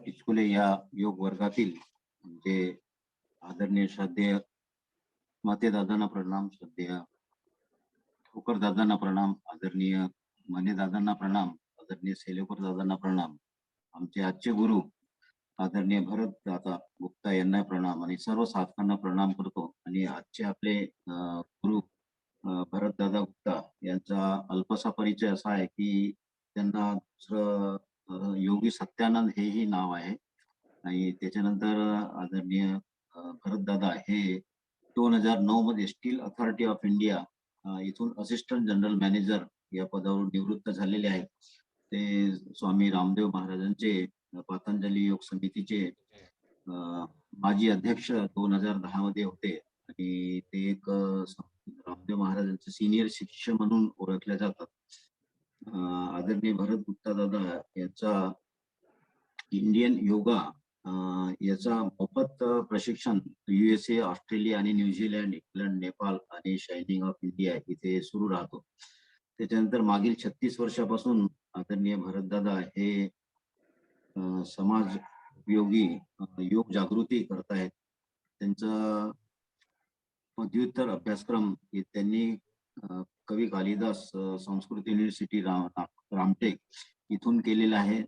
टिचकुले या योग वर्गातील म्हणजे आदरणीय श्रद्धेय मते दादांना प्रणाम, श्रद्धेय ठोकर दादांना प्रणाम, आदरणीय मने दादांना प्रणाम, आदरणीय सेलेकर दादांना प्रणाम, आमचे आजचे गुरु आदरणीय भरत दादा गुप्ता यांना प्रणाम आणि सर्व साधकांना प्रणाम करतो. आणि आजचे आपले गुरु भरत दादा गुप्ता यांचा अल्पसा परिचय असा आहे की त्यांना दुसरं योगी सत्यानंद हेही नाव आहे. आणि त्याच्यानंतर आदरणीय भरत दादा हे 2009 मध्ये स्टील अथॉरिटी ऑफ इंडिया इथून असिस्टंट जनरल मॅनेजर या पदावरून निवृत्त झालेले आहेत. ते स्वामी रामदेव महाराजांचे पतंजली योग समितीचे माजी अध्यक्ष 2010 मध्ये होते आणि ते एक रामदेव महाराजांचे सिनियर शिष्य म्हणून ओळखले जातात. आदरणीय भरत गुप्ता दादा यांचा इंडियन योगा याचा मोफत प्रशिक्षण USA, ऑस्ट्रेलिया आणि न्यूझीलंड, इंग्लंड, नेपाळ आणि शायनिंग ऑफ इंडिया इथे सुरू राहतो. त्याच्यानंतर मागील 36 वर्षापासून आदरणीय भरतदादा हे समाज उपयोगी योग जागृती करतायत. त्यांचं पदव्युत्तर अभ्यासक्रम त्यांनी कवी कालिदास संस्कृत युनिव्हर्सिटी रामटेक इथून केलेला आहे.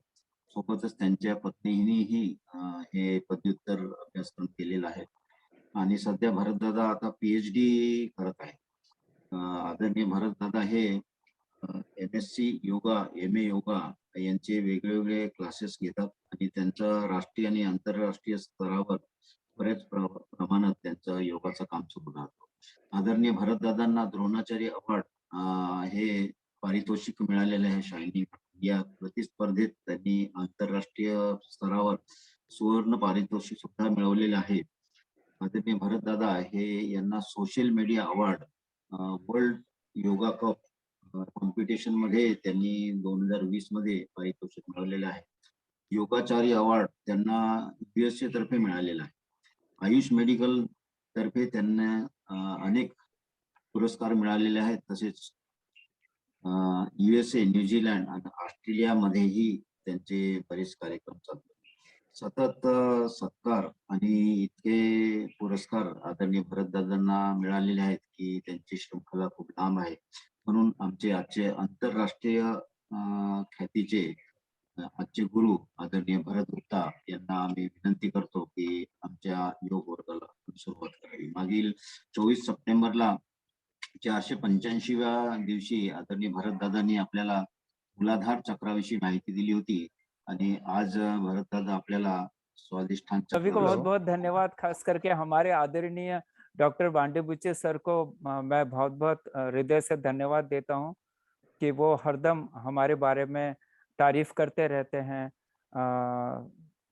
सोबतच त्यांच्या पत्नीनेही हे पदव्युत्तर अभ्यासक्रम केलेला आहे आणि सध्या भरतदादा आता PhD करत आहे. आदरणीय भरतदादा हे MSc योगा, MA योगा यांचे वेगवेगळे क्लासेस घेतात आणि त्यांचं राष्ट्रीय आणि आंतरराष्ट्रीय स्तरावर बऱ्याच प्रमाणात त्यांचं योगाचं काम सुरू राहतं. आदरणीय भरतदादांना द्रोणाचार्य अवॉर्ड हे पारितोषिक मिळालेलं आहे. शायनिंग या प्रतिस्पर्धेत त्यांनी आंतरराष्ट्रीय स्तरावर सुवर्ण पारितोषिक सुद्धा मिळवलेले आहे. आदरणीय भरतदादा हे यांना social media award world yoga cup competition मध्ये त्यांनी 2020 मध्ये पारितोषिक मिळवलेलं आहे. योगाचार्य अवॉर्ड त्यांना USA तर्फे मिळालेला आहे. आयुष मेडिकल तर्फे त्यांना अनेक पुरस्कार मिळालेले आहेत. तसेच USA, न्यूझीलंड आणि ऑस्ट्रेलिया मध्येही त्यांचे बरेच कार्यक्रम चालतात. सतत सत्कार आणि इतके पुरस्कार आदरणीय भरतदादांना मिळालेले आहेत की त्यांची शृंखला खूप लांब आहे. म्हणून आमचे आजचे आंतरराष्ट्रीय ख्यातीचे आजचे गुरु आदरणीय भरत गुप्ता यांना आम्ही विनंती करतो की आमच्या योग वर्गाला सुरुवात करावी. मागील 24 सप्टेंबरला 485व्या दिवशी आदरणीय भरतदादांनी आपल्याला मूलाधार चक्राविषयी माहिती दिली होती आणि आज भरतदादा आपल्याला स्वाधिष्ठान सभी को बहुत बहुत धन्यवाद। खास करके हमारे आदरणीय डॉक्टर बांडे बुच्चे सर को मैं बहुत बहुत हृदय से धन्यवाद देता हूं कि वो हरदम हमारे बारे में तारीफ करते रहते हैं।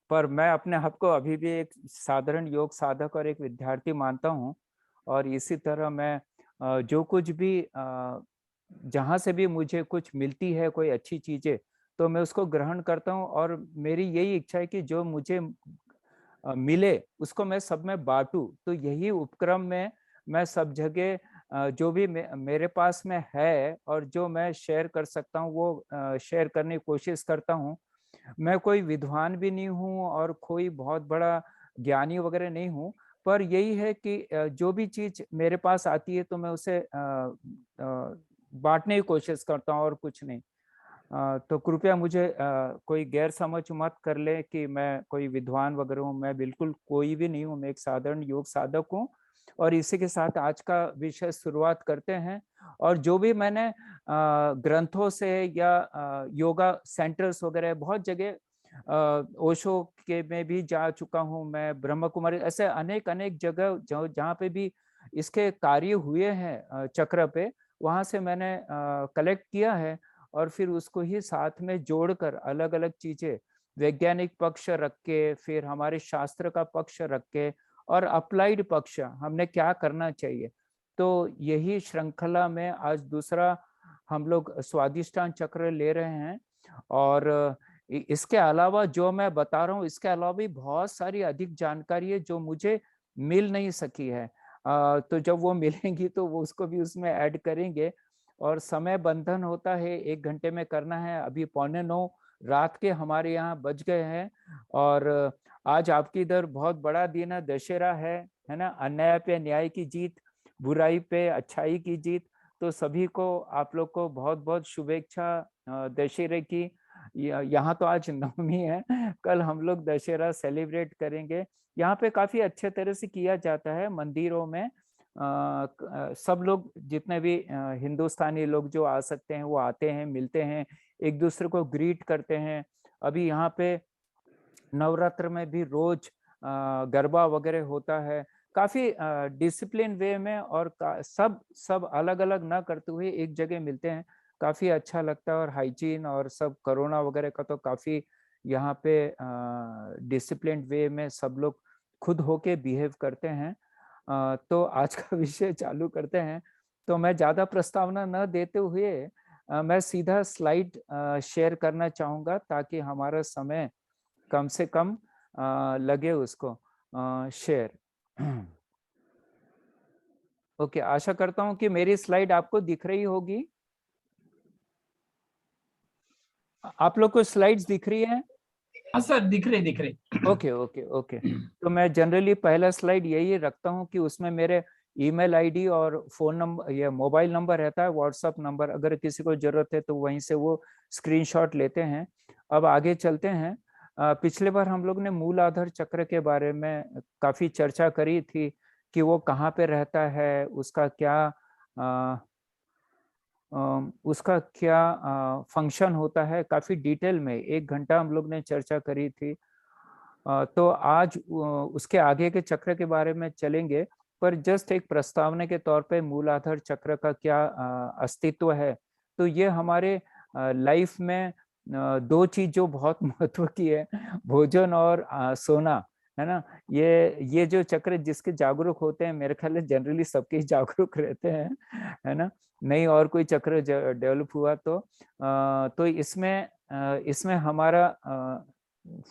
पर मैं अपने आप को अभी भी एक साधारण योग साधक और एक विद्यार्थी मानता हूं और इसी तरह मैं जो कुछ भी जहां से भी मुझे कुछ मिलती है कोई अच्छी चीजें तो मैं उसको ग्रहण करता हूं और मेरी यही इच्छा है कि जो मुझे मिले उसको मैं सब में बांटूं। तो यही उपक्रम में मैं सब जगह जो भी मेरे पास में है और जो मैं शेयर कर सकता हूं वो शेयर करने की कोशिश करता हूं। मैं कोई विद्वान भी नहीं हूं और कोई बहुत बड़ा ज्ञानी वगैरह नहीं हूं, पर यही है कि जो भी चीज मेरे पास आती है तो मैं उसे बांटने की कोशिश करता हूं और कुछ नहीं। तो कृपया मुझे कोई गैर समझ मत कर ले कि मैं कोई विद्वान वगैरह हूँ। मैं बिल्कुल कोई भी नहीं हूँ, मैं एक साधारण योग साधक हूँ। और इसी के साथ आज का विषय शुरुआत करते हैं। और जो भी मैंने ग्रंथों से या योगा सेंटर्स वगैरह बहुत जगह ओशो के में भी जा चुका हूँ मैं, ब्रह्म कुमारी, ऐसे अनेक अनेक जगह जहाँ पे भी इसके कार्य हुए हैं चक्र पे, वहां से मैंने कलेक्ट किया है और फिर उसको ही साथ में जोड़कर अलग अलग चीजें वैज्ञानिक पक्ष रख के, फिर हमारे शास्त्र का पक्ष रख के और अप्लाइड पक्ष हमने क्या करना चाहिए, तो यही श्रृंखला में आज दूसरा हम लोग स्वादिष्टान चक्र ले रहे हैं। और इसके अलावा जो मैं बता रहा हूँ, इसके अलावा भी बहुत सारी अधिक जानकारी है जो मुझे मिल नहीं सकी है। तो जब वो मिलेंगी तो वो उसको भी उसमें ऐड करेंगे। और समय बंधन होता है, 1 घंटे में करना है। अभी 8:45 रात के हमारे यहाँ बज गए हैं। और आज आपकी इधर बहुत बड़ा दिन है, दशहरा है ना। अन्याय पे न्याय की जीत, बुराई पे अच्छाई की जीत। तो सभी को, आप लोग को बहुत बहुत शुभेच्छा दशहरे की। यहाँ तो आज नवमी है, कल हम लोग दशहरा सेलिब्रेट करेंगे। यहाँ पे काफी अच्छे तरह से किया जाता है मंदिरों में। सब लोग जितने भी हिंदुस्तानी लोग जो आ सकते हैं वो आते हैं, मिलते हैं, एक दूसरे को ग्रीट करते हैं। अभी यहाँ पे नवरात्र में भी रोज गरबा वगैरह होता है, काफी डिसिप्लिन वे में। और सब सब अलग अलग ना करते हुए एक जगह मिलते हैं, काफी अच्छा लगता है। और हाइजीन और सब कोरोना वगैरह का तो काफी यहाँ पे डिसिप्लिन वे में सब लोग खुद होके बिहेव करते हैं। तो आज का विषय चालू करते हैं। तो मैं ज्यादा प्रस्तावना न देते हुए मैं सीधा स्लाइड शेयर करना चाहूंगा, ताकि हमारा समय कम से कम लगे उसको शेयर। ओके, आशा करता हूं कि मेरी स्लाइड आपको दिख रही होगी। आप लोग को स्लाइड्स दिख रही है? हाँ सर, दिख रहे। Okay okay okay. तो मैं जनरली पहला स्लाइड यही रखता हूं कि उसमें मेरे ईमेल आईडी और फोन नंबर या मोबाइल नंबर रहता है, व्हाट्सएप नंबर, अगर किसी को जरूरत है तो वहीं से वो स्क्रीनशॉट लेते हैं। अब आगे चलते हैं। पिछले बार हम लोग ने मूल आधार चक्र के बारे में काफी चर्चा करी थी कि वो कहाँ पे रहता है, उसका क्या फंक्शन होता है। काफी डिटेल में 1 घंटा हम लोग ने चर्चा करी थी। तो आज उसके आगे के चक्र के बारे में चलेंगे, पर जस्ट एक प्रस्तावना के तौर पे मूलाधार चक्र का क्या अस्तित्व है। तो ये हमारे लाइफ में 2 चीज जो बहुत महत्व की है, भोजन और सोना, है ना। ये जो चक्र जिसके जागरूक होते हैं, मेरे ख्याल से जनरली सबके ही जागरूक रहते हैं, है ना। नहीं और कोई चक्र डेवलप हुआ तो इसमें हमारा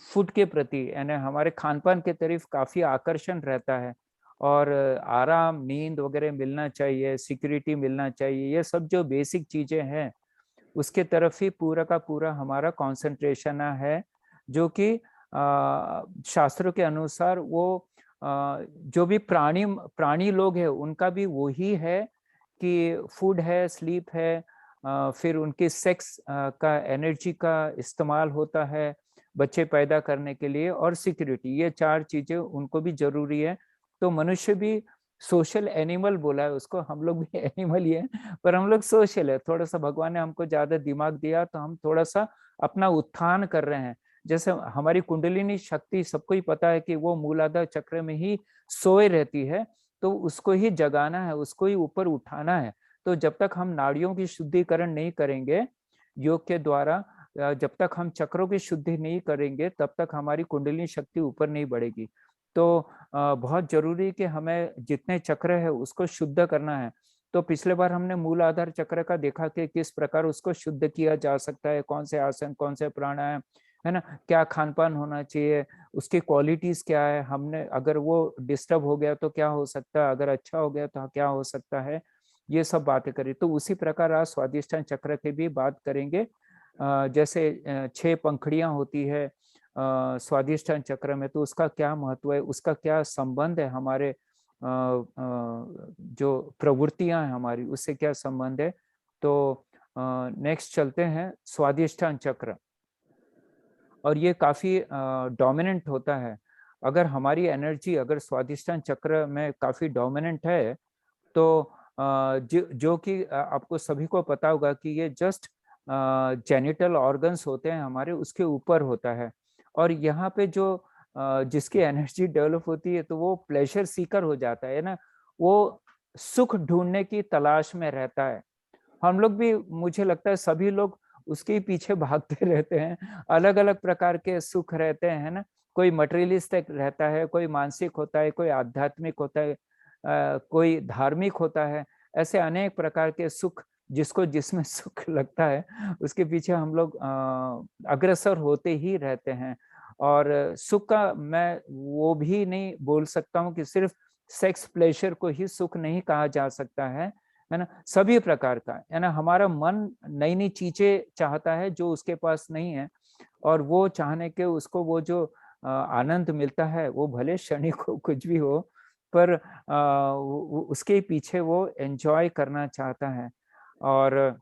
फूड के प्रति, यानी हमारे खान पान के तरफ काफी आकर्षण रहता है। और आराम, नींद वगैरह मिलना चाहिए, सिक्योरिटी मिलना चाहिए, ये सब जो बेसिक चीजें हैं उसके तरफ ही पूरा का पूरा हमारा कंसंट्रेशन है। जो कि शास्त्रों के अनुसार वो जो भी प्राणी लोग हैं उनका भी वही है कि फूड है, स्लीप है, फिर उनके सेक्स का एनर्जी का इस्तेमाल होता है बच्चे पैदा करने के लिए, और सिक्योरिटी, ये 4 चीजें उनको भी जरूरी है। तो मनुष्य भी सोशल एनिमल बोला है उसको, हम लोग भी एनिमल ही है, पर हम लोग सोशल है। थोड़ा सा भगवान ने हमको ज्यादा दिमाग दिया तो हम थोड़ा सा अपना उत्थान कर रहे हैं। जैसे हमारी कुंडलिनी शक्ति सबको ही पता है कि वो मूलाधार चक्र में ही सोए रहती है, तो उसको ही जगाना है, उसको ही ऊपर उठाना है। तो जब तक हम नाड़ियों की शुद्धिकरण नहीं करेंगे योग के द्वारा, जब तक हम चक्रों की शुद्धि नहीं करेंगे, तब तक हमारी कुंडलिनी शक्ति ऊपर नहीं बढ़ेगी। तो बहुत जरूरी है कि हमें जितने चक्र है उसको शुद्ध करना है। तो पिछले बार हमने मूल आधार चक्र का देखा कि किस प्रकार उसको शुद्ध किया जा सकता है, कौन से आसन, कौन से प्राणायाम, है ना, क्या खान पान होना चाहिए, उसकी क्वालिटीज क्या है, हमने अगर वो डिस्टर्ब हो गया तो क्या हो सकता है, अगर अच्छा हो गया तो क्या हो सकता है, ये सब बातें करी। तो उसी प्रकार आज स्वादिष्ठान चक्र की भी बात करेंगे। जैसे 6 पंखुड़ियां होती है स्वादिष्ठान चक्र में, तो उसका क्या महत्व है, उसका क्या संबंध है हमारे जो प्रवृत्तियां हैं हमारी, उससे क्या संबंध है। तो नेक्स्ट चलते हैं स्वादिष्ठान चक्र। और ये काफी डोमिनेंट होता है। अगर हमारी एनर्जी अगर स्वादिष्ठान चक्र में काफी डोमिनेंट है, तो जो कि आपको सभी को पता होगा कि ये जस्ट जेनिटल ऑर्गन्स होते हैं हमारे, उसके ऊपर होता है। और यहाँ पे जो जिसकी एनर्जी डेवलप होती है तो वो प्लेजर सीकर हो जाता है ना, वो सुख ढूंढने की तलाश में रहता है। हम लोग भी, मुझे लगता है सभी लोग उसके पीछे भागते रहते हैं, अलग अलग प्रकार के सुख रहते हैं, है ना। कोई मटेरियलिस्टिक रहता है, कोई मानसिक होता है, कोई आध्यात्मिक होता है, कोई धार्मिक होता है। ऐसे अनेक प्रकार के सुख, जिसको जिसमें सुख लगता है उसके पीछे हम लोग अग्रसर होते ही रहते हैं। और सुख का मैं वो भी नहीं बोल सकता हूँ कि सिर्फ सेक्स प्लेजर को ही सुख नहीं कहा जा सकता है ना, सभी प्रकार का, है ना। हमारा मन नई नई चीजें चाहता है जो उसके पास नहीं है, और वो चाहने के उसको वो जो आनंद मिलता है वो भले क्षणिक हो, कुछ भी हो, पर उसके पीछे वो एंजॉय करना चाहता है। और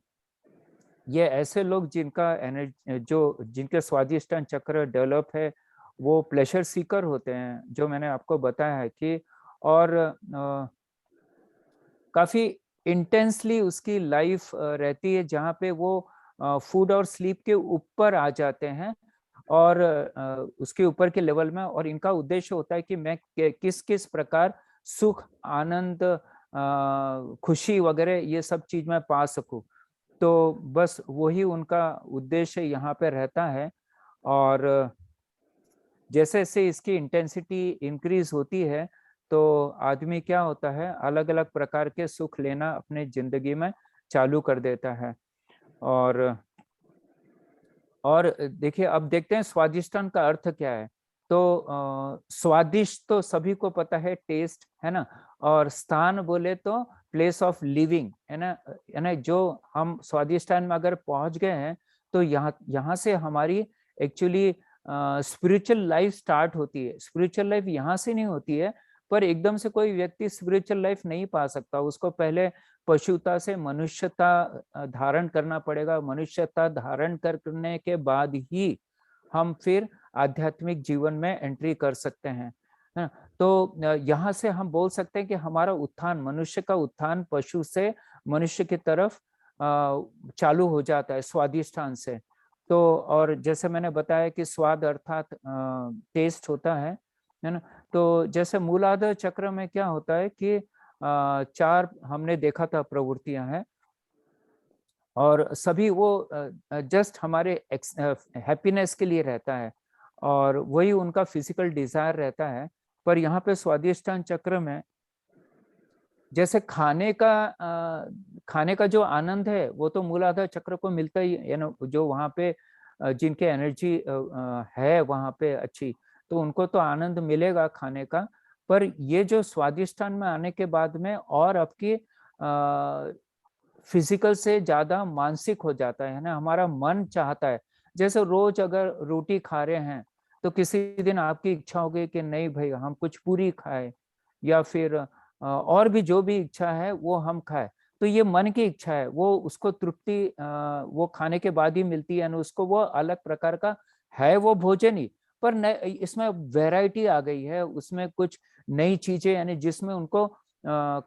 ये ऐसे लोग जिनका एनर्जी जो जिनके स्वादिष्टान चक्र डेवलप है, वो प्लेजर सीकर होते हैं, जो मैंने आपको बताया है कि, और काफी इंटेंसली उसकी लाइफ रहती है, जहाँ पे वो फूड और स्लीप के ऊपर आ जाते हैं, और उसके ऊपर के लेवल में, और इनका उद्देश्य होता है कि मैं किस किस प्रकार सुख, आनंद, खुशी वगैरह ये सब चीज मैं पा सकूं। तो बस वही उनका उद्देश्य यहाँ पे रहता है। और जैसे जैसे इसकी इंटेंसिटी इंक्रीज होती है, तो आदमी क्या होता है, अलग अलग प्रकार के सुख लेना अपने जिंदगी में चालू कर देता है। और देखिए, अब देखते हैं स्वादिष्टान का अर्थ क्या है। तो स्वादिष्ट तो सभी को पता है, टेस्ट है ना। और स्थान बोले तो प्लेस ऑफ लिविंग है ना, जो हम स्वादिष्टान में अगर पहुंच गए हैं, तो यहाँ से हमारी एक्चुअली स्पिरिचुअल लाइफ स्टार्ट होती है। स्पिरिचुअल लाइफ यहाँ से नहीं होती है, पर एकदम से कोई व्यक्ति स्पिरिचुअल लाइफ नहीं पा सकता। उसको पहले पशुता से मनुष्यता धारण करना पड़ेगा। मनुष्यता धारण करने के बाद ही हम फिर आध्यात्मिक जीवन में एंट्री कर सकते हैं, है ना। तो यहाँ से हम बोल सकते हैं कि हमारा उत्थान, मनुष्य का उत्थान पशु से मनुष्य की तरफ चालू हो जाता है स्वादिष्टान से। तो और जैसे मैंने बताया कि स्वाद अर्थात टेस्ट होता है ना। तो जैसे मूलाधार चक्र में क्या होता है कि चार हमने देखा था प्रवृत्तियां हैं, और सभी वो जस्ट हमारे हैप्पीनेस के लिए रहता है, और वही उनका फिजिकल डिजायर रहता है। पर यहाँ पे स्वादिष्टान चक्र में जैसे खाने का जो आनंद है, वो तो मूलाधार चक्र को मिलता ही है ना। जो वहाँ पे जिनके एनर्जी है वहाँ पे अच्छी, तो उनको तो आनंद मिलेगा खाने का। पर ये जो स्वादिष्टान में आने के बाद में और आपकी फिजिकल से ज्यादा मानसिक हो जाता है ना। हमारा मन चाहता है, जैसे रोज अगर रोटी खा रहे हैं, तो किसी दिन आपकी इच्छा होगी कि नहीं भाई, हम कुछ पूरी खाए, या फिर और भी जो भी इच्छा है वो हम खाए। तो ये मन की इच्छा है, वो उसको तृप्ति वो खाने के बाद ही मिलती है ना। उसको वो अलग प्रकार का है वो भोजन ही, पर इसमें वैरायटी आ गई है, उसमें कुछ नई चीजें, यानी जिसमें उनको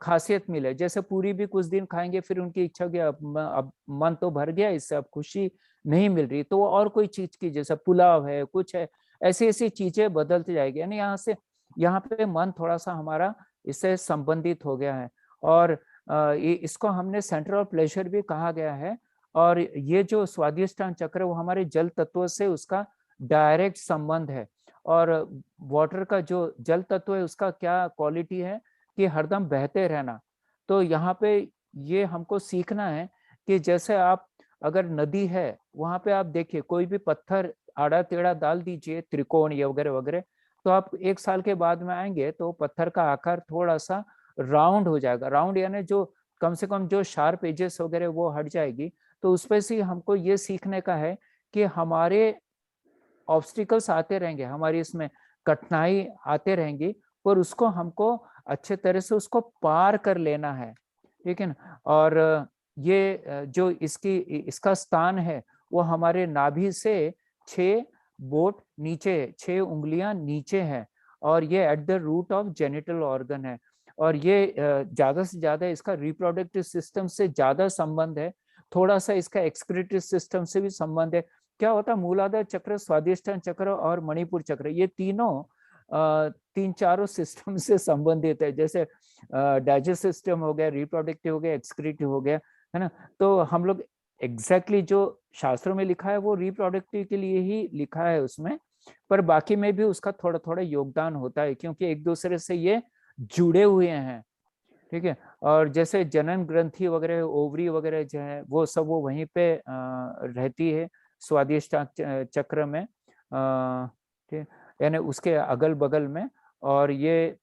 खासियत मिले। जैसे पूरी भी कुछ दिन खाएंगे, फिर उनकी इच्छा होगी अब मन तो भर गया इससे, अब खुशी नहीं मिल रही, तो वो और कोई चीज की, जैसे पुलाव है, कुछ है, ऐसी ऐसी चीजें बदलती जाएगी। यानी यहाँ पे मन थोड़ा सा हमारा इससे संबंधित हो गया है। और इसको हमने सेंटर ऑफ प्लेजर भी कहा गया है। और ये जो स्वादिष्टान चक्र, वो हमारे जल तत्व से उसका डायरेक्ट संबंध है। और वाटर का जो जल तत्व है, उसका क्या क्वालिटी है कि हरदम बहते रहना। तो यहाँ पे ये हमको सीखना है कि जैसे आप अगर नदी है, वहां पे आप देखिए कोई भी पत्थर आड़ा टेढ़ा डाल दीजिए, त्रिकोण या वगैरह वगैरह, तो आप 1 साल के बाद में आएंगे तो पत्थर का आकार थोड़ा सा राउंड हो जाएगा। राउंड यानी जो कम से कम जो शार्प एजेस वगैरह वो हट जाएगी। तो उस पे से हमको ये सीखने का है कि हमारे ऑब्स्टिकल्स आते रहेंगे, हमारी इसमें कठिनाई आते रहेंगी, पर उसको हमको अच्छे तरह से उसको पार कर लेना है, ठीक है ना। और ये जो इसका स्थान है, वो हमारे नाभि से 6 बोट नीचे, 6 उंगलियां नीचे है, और ये at the root of genital organ है। और ये ज्यादा से ज्यादा इसका रिप्रोडक्टिव सिस्टम से ज्यादा संबंध है, थोड़ा सा इसका एक्सक्रीटरी सिस्टम से भी संबंध है। क्या होता है, मूलाधार चक्र, स्वादिष्टान चक्र और मणिपुर चक्र, ये तीनों तीन चारों सिस्टम से संबंधित है। जैसे डाइजेस्ट सिस्टम हो गया, रिप्रोडक्टिव हो गया, एक्सक्रीटिव हो गया, है ना। तो हम लोग एग्जैक्टली जो शास्त्रों में लिखा है वो रिप्रोडक्टिव के लिए ही लिखा है उसमें, पर बाकी में भी उसका थोड़ा थोड़ा योगदान होता है, क्योंकि एक दूसरे से ये जुड़े हुए हैं, ठीक है। और जैसे जनन ग्रंथि वगैरह, ओवरी वगैरह जो है, वो सब वो वहीं पे रहती है स्वादिष्टान चक्र में, ठीक, यानी उसके अगल बगल में। और ये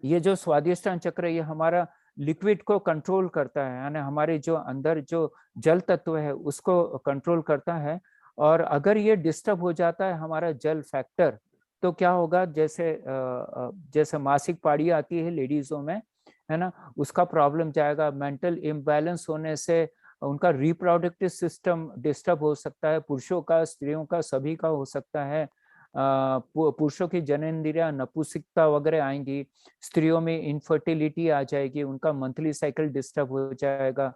जो स्वादिष्टान चक्र, ये हमारा लिक्विड को कंट्रोल करता है, यानी हमारे जो अंदर जो जल तत्व है उसको कंट्रोल करता है। और अगर ये डिस्टर्ब हो जाता है हमारा जल फैक्टर, तो क्या होगा, जैसे मासिक पाड़ी आती है लेडीजों में, है ना, उसका प्रॉब्लम जाएगा। मेंटल इम्बैलेंस होने से उनका रिप्रोडक्टिव सिस्टम डिस्टर्ब हो सकता है, पुरुषों का, स्त्रियों का, सभी का हो सकता है। पुरुषों की जननेंद्रियां, नपुंसकता वगैरह आएंगी, स्त्रियों में इनफर्टिलिटी आ जाएगी, उनका मंथली साइकिल डिस्टर्ब हो जाएगा।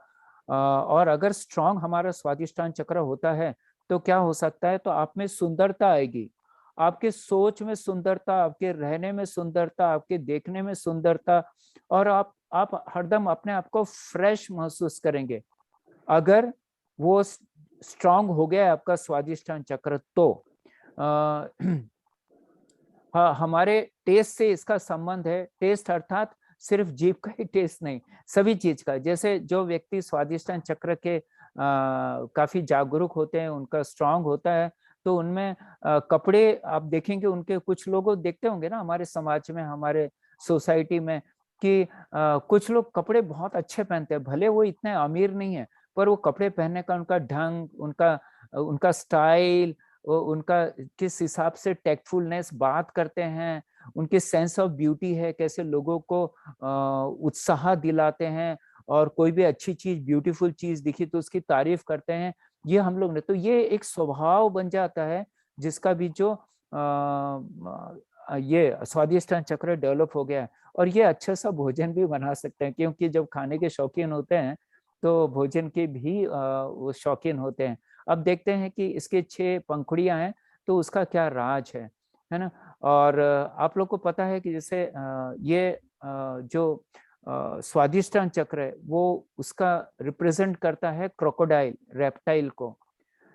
और अगर स्ट्रांग हमारा स्वादिष्टान चक्र होता है तो क्या हो सकता है, तो आप में सुंदरता आएगी, आपके सोच में सुंदरता, आपके रहने में सुंदरता, आपके देखने में सुंदरता, और आप हरदम अपने आप को फ्रेश महसूस करेंगे अगर वो स्ट्रांग हो गया है आपका स्वादिष्टान चक्र। तो हाँ, हमारे टेस्ट से इसका संबंध है। टेस्ट अर्थात सिर्फ जीभ का ही टेस्ट नहीं, सभी चीज का। जैसे जो व्यक्ति स्वादिष्टान चक्र के काफी जागरूक होते हैं, उनका स्ट्रांग होता है, तो उनमें कपड़े आप देखेंगे, उनके कुछ लोग देखते होंगे ना हमारे समाज में, हमारे सोसाइटी में, कि कुछ लोग कपड़े बहुत अच्छे पहनते हैं, भले वो इतने अमीर नहीं है, पर वो कपड़े पहनने का उनका ढंग, उनका स्टाइल, उनका किस हिसाब से टेक्टफुलनेस बात करते हैं, उनके सेंस ऑफ ब्यूटी है, कैसे लोगों को उत्साह दिलाते हैं, और कोई भी अच्छी चीज, ब्यूटीफुल चीज दिखी तो उसकी तारीफ करते हैं। ये हम लोग ने, तो ये एक स्वभाव बन जाता है जिसका भी जो ये स्वादिष्टान चक्र डेवलप हो गया है। और ये अच्छा सा भोजन भी बना सकते हैं, क्योंकि जब खाने के शौकीन होते हैं तो भोजन के भी वो शौकीन होते हैं। अब देखते हैं कि इसके 6 पंखुड़ियां हैं, तो उसका क्या राज है ना। और आप लोग को पता है कि जैसे ये जो स्वादिष्टान चक्र है, वो उसका रिप्रेजेंट करता है क्रोकोडाइल, रेप्टाइल को।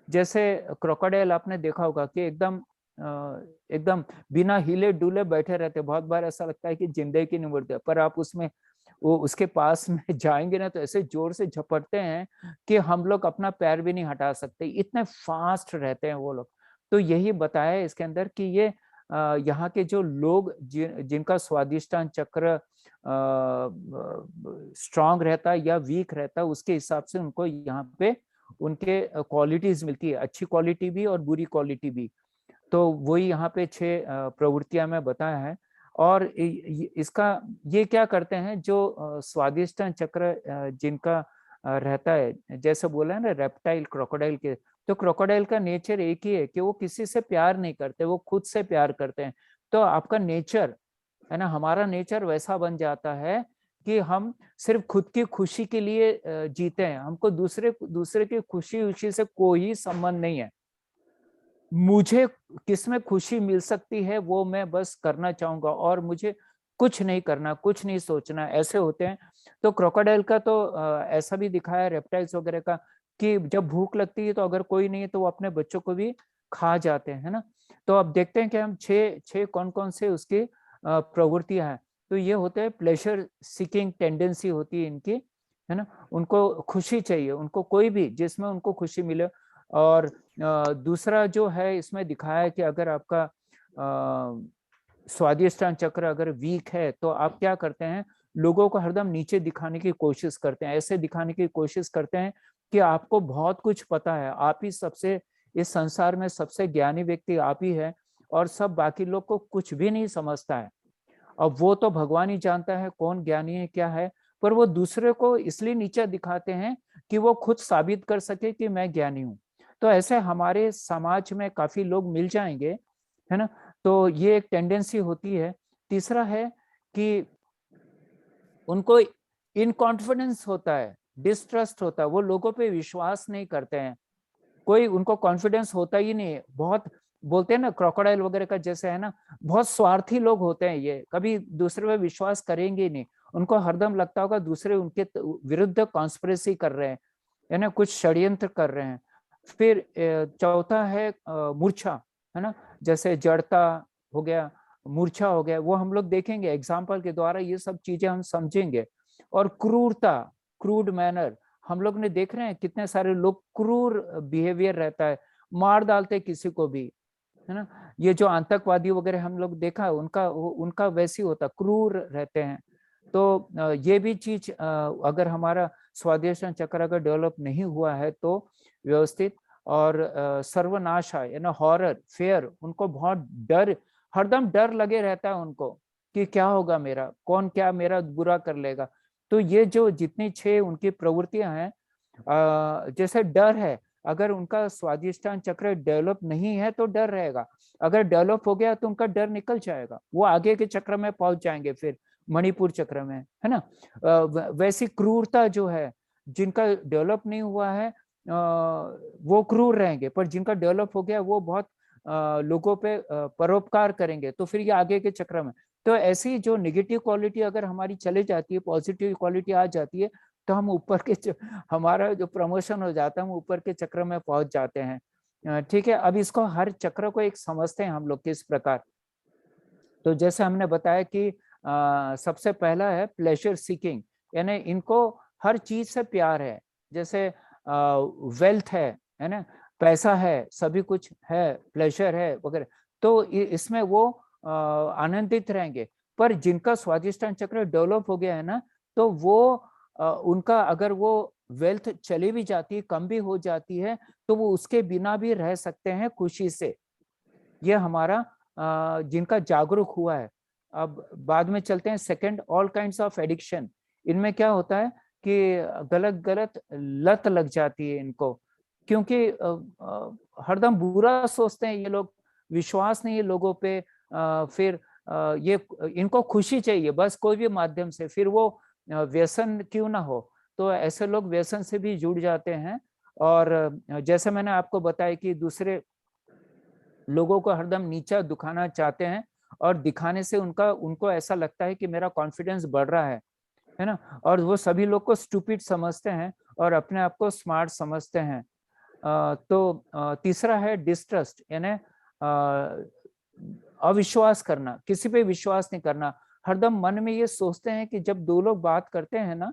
जैसे क्रोकोडाइल आपने देखा होगा कि एकदम बिना हिले डुले बैठे रहते, बहुत बार ऐसा लगता है कि जिंदगी की नहीं मरते, पर आप उसमें वो उसके पास में जाएंगे ना तो ऐसे जोर से झपटते हैं कि हम लोग अपना पैर भी नहीं हटा सकते, इतने फास्ट रहते हैं वो लोग। तो यही बताया है इसके अंदर कि ये यहाँ के जो लोग जिनका स्वादिष्टान चक्र स्ट्रांग रहता है या वीक रहता है, उसके हिसाब से उनको यहाँ पे उनके क्वालिटीज मिलती है, अच्छी क्वालिटी भी और बुरी क्वालिटी भी। तो वही यहाँ पे 6 प्रवृत्तियां में बताया है। और इसका ये क्या करते हैं, जो स्वादिष्टान चक्र जिनका रहता है, जैसे बोला है ना रेप्टाइल क्रोकोडाइल के, तो क्रोकोडाइल का नेचर एक ही है कि वो किसी से प्यार नहीं करते, वो खुद से प्यार करते हैं। तो आपका नेचर है ना, हमारा नेचर वैसा बन जाता है कि हम सिर्फ खुद की खुशी के लिए जीते हैं, हमको दूसरे की खुशी से कोई संबंध नहीं है। मुझे किसमें खुशी मिल सकती है वो मैं बस करना चाहूंगा, और मुझे कुछ नहीं करना, कुछ नहीं सोचना, ऐसे होते हैं। तो क्रोकोडाइल का तो ऐसा भी दिखाया रेप्टाइल्स वगैरह का, कि जब भूख लगती है तो अगर कोई नहीं है तो वो अपने बच्चों को भी खा जाते हैं, है ना। तो अब देखते हैं कि हम छह कौन कौन से उसकी प्रवृत्तियां हैं। तो ये होते हैं प्लेजर सीकिंग टेंडेंसी होती है इनकी, है ना, उनको खुशी चाहिए, उनको कोई भी जिसमें उनको खुशी मिले। और दूसरा जो है इसमें दिखाया है कि अगर आपका स्वादिष्टान चक्र अगर वीक है तो आप क्या करते हैं, लोगों को हरदम नीचे दिखाने की कोशिश करते हैं, ऐसे दिखाने की कोशिश करते हैं कि आपको बहुत कुछ पता है, आप ही सबसे, इस संसार में सबसे ज्ञानी व्यक्ति आप ही है, और सब बाकी लोग को कुछ भी नहीं समझता है। अब वो तो भगवान ही जानता है कौन ज्ञानी है क्या है, पर वो दूसरे को इसलिए नीचा दिखाते हैं कि वो खुद साबित कर सके कि मैं ज्ञानी हूँ। तो ऐसे हमारे समाज में काफी लोग मिल जाएंगे, है ना। तो ये एक टेंडेंसी होती है। तीसरा है कि उनको इनकॉन्फिडेंस होता है, डिस्ट्रस्ट होता है, वो लोगों पे विश्वास नहीं करते हैं, कोई उनको कॉन्फिडेंस होता ही नहीं है। बहुत बोलते हैं ना क्रोकोडाइल वगैरह का जैसे है ना, बहुत स्वार्थी लोग होते हैं, ये कभी दूसरे पे विश्वास करेंगे ही नहीं। उनको हरदम लगता होगा दूसरे उनके विरुद्ध कॉन्स्पिरेसी कर रहे हैं, है ना, कुछ षड्यंत्र कर रहे हैं। फिर चौथा है मूर्छा, है ना, जैसे जड़ता हो गया, मूर्छा हो गया, वो हम लोग देखेंगे एग्जाम्पल के द्वारा, ये सब चीजें हम समझेंगे। और क्रूरता, क्रूड मैनर, हम लोग ने देख रहे हैं कितने सारे लोग क्रूर बिहेवियर रहता है, मार डालते किसी को भी, है ना। ये जो आतंकवादी वगैरह हम लोग देखा है, उनका वैसी होता, क्रूर रहते हैं। तो ये भी चीज अगर हमारा स्वादिष्टान चक्र अगर डेवलप नहीं हुआ है तो व्यवस्थित, और सर्वनाशा यानी हॉरर, फेयर, उनको बहुत डर, हरदम डर लगे रहता है उनको कि क्या होगा मेरा, कौन क्या मेरा बुरा कर लेगा। तो ये जो जितनी 6 उनकी प्रवृत्तियां हैं, जैसे डर है, अगर उनका स्वादिष्टान चक्र डेवलप नहीं है तो डर रहेगा, अगर डेवलप हो गया तो उनका डर निकल जाएगा, वो आगे के चक्र में पहुंच जाएंगे, फिर मणिपुर चक्र में, है ना। वैसी क्रूरता जो है, जिनका डेवलप नहीं हुआ है वो क्रूर रहेंगे, पर जिनका डेवलप हो गया वो बहुत लोगों पे परोपकार करेंगे, तो फिर ये आगे के चक्र में। तो ऐसी जो नेगेटिव क्वालिटी अगर हमारी चली जाती है, पॉजिटिव क्वालिटी आ जाती है, तो हम ऊपर के हमारा जो प्रमोशन हो जाता है, हम ऊपर के चक्र में पहुंच जाते हैं। ठीक है, अब इसको हर चक्र को एक समझते हैं हम लोग किस प्रकार। तो जैसे हमने बताया कि सबसे पहला है प्लेजर सीकिंग, यानी इनको हर चीज से प्यार है, जैसे वेल्थ है ना, पैसा है, सभी कुछ है, प्लेजर है वगैरह, तो इसमें वो आनंदित रहेंगे। पर जिनका स्वादिष्टान चक्र डेवलप हो गया है ना, तो वो उनका अगर वो वेल्थ चली भी जाती है, कम भी हो जाती है, तो वो उसके बिना भी रह सकते हैं खुशी से। ये हमारा जिनका जागरूक हुआ है। अब बाद में चलते हैं second, all kinds of addiction. इनमें क्या होता है कि गलत गलत लत लग जाती है इनको, क्योंकि हरदम बुरा सोचते हैं ये लोग, विश्वास नहीं है लोगों पे, फिर ये इनको खुशी चाहिए बस कोई भी माध्यम से, फिर वो व्यसन क्यों ना हो, तो ऐसे लोग व्यसन से भी जुड़ जाते हैं। और जैसे मैंने आपको बताया कि दूसरे लोगों को हरदम नीचा दिखाना चाहते हैं, और दिखाने से उनको ऐसा लगता है कि मेरा कॉन्फिडेंस बढ़ रहा है ना, और वो सभी लोग को स्टूपिड समझते हैं और अपने आप को स्मार्ट समझते हैं। तो तीसरा है डिस्ट्रस्ट, यानी अविश्वास करना, किसी पे विश्वास नहीं करना, हरदम मन में ये सोचते हैं कि जब दो लोग बात करते हैं ना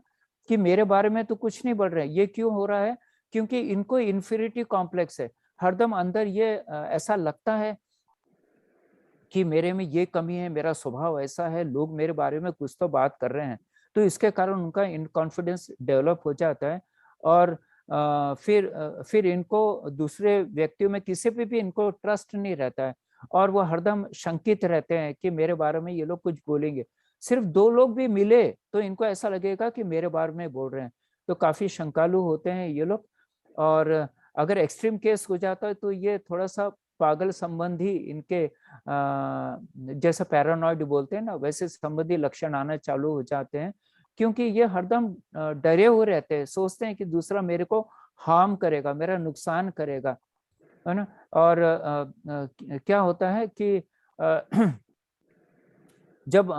कि मेरे बारे में तो कुछ नहीं बढ़ रहा है, ये क्यों हो रहा है, क्योंकि इनको इन्फीरियरिटी कॉम्प्लेक्स है, हरदम अंदर ये ऐसा लगता है कि मेरे में ये कमी है, मेरा स्वभाव ऐसा है, लोग मेरे बारे में कुछ तो बात कर रहे हैं, तो इसके कारण उनका इन कॉन्फिडेंस डेवलप हो जाता है। और फिर इनको दूसरे व्यक्तियों में किसी पे भी इनको ट्रस्ट नहीं रहता है, और वो हरदम शंकित रहते हैं कि मेरे बारे में ये लोग कुछ बोलेंगे, सिर्फ 2 लोग भी मिले तो इनको ऐसा लगेगा कि मेरे बारे में बोल रहे हैं, तो काफी शंकालु होते हैं ये लोग। और अगर एक्सट्रीम केस हो जाता है तो ये थोड़ा सा पागल संबंधी इनके जैसे पैरानॉइड बोलते हैं ना, वैसे संबंधी लक्षण आना चालू हो जाते हैं, क्योंकि ये हरदम डरे हुए रहते हैं, सोचते हैं कि दूसरा मेरे को हार्म करेगा, मेरा नुकसान करेगा, है ना। और क्या होता है कि जब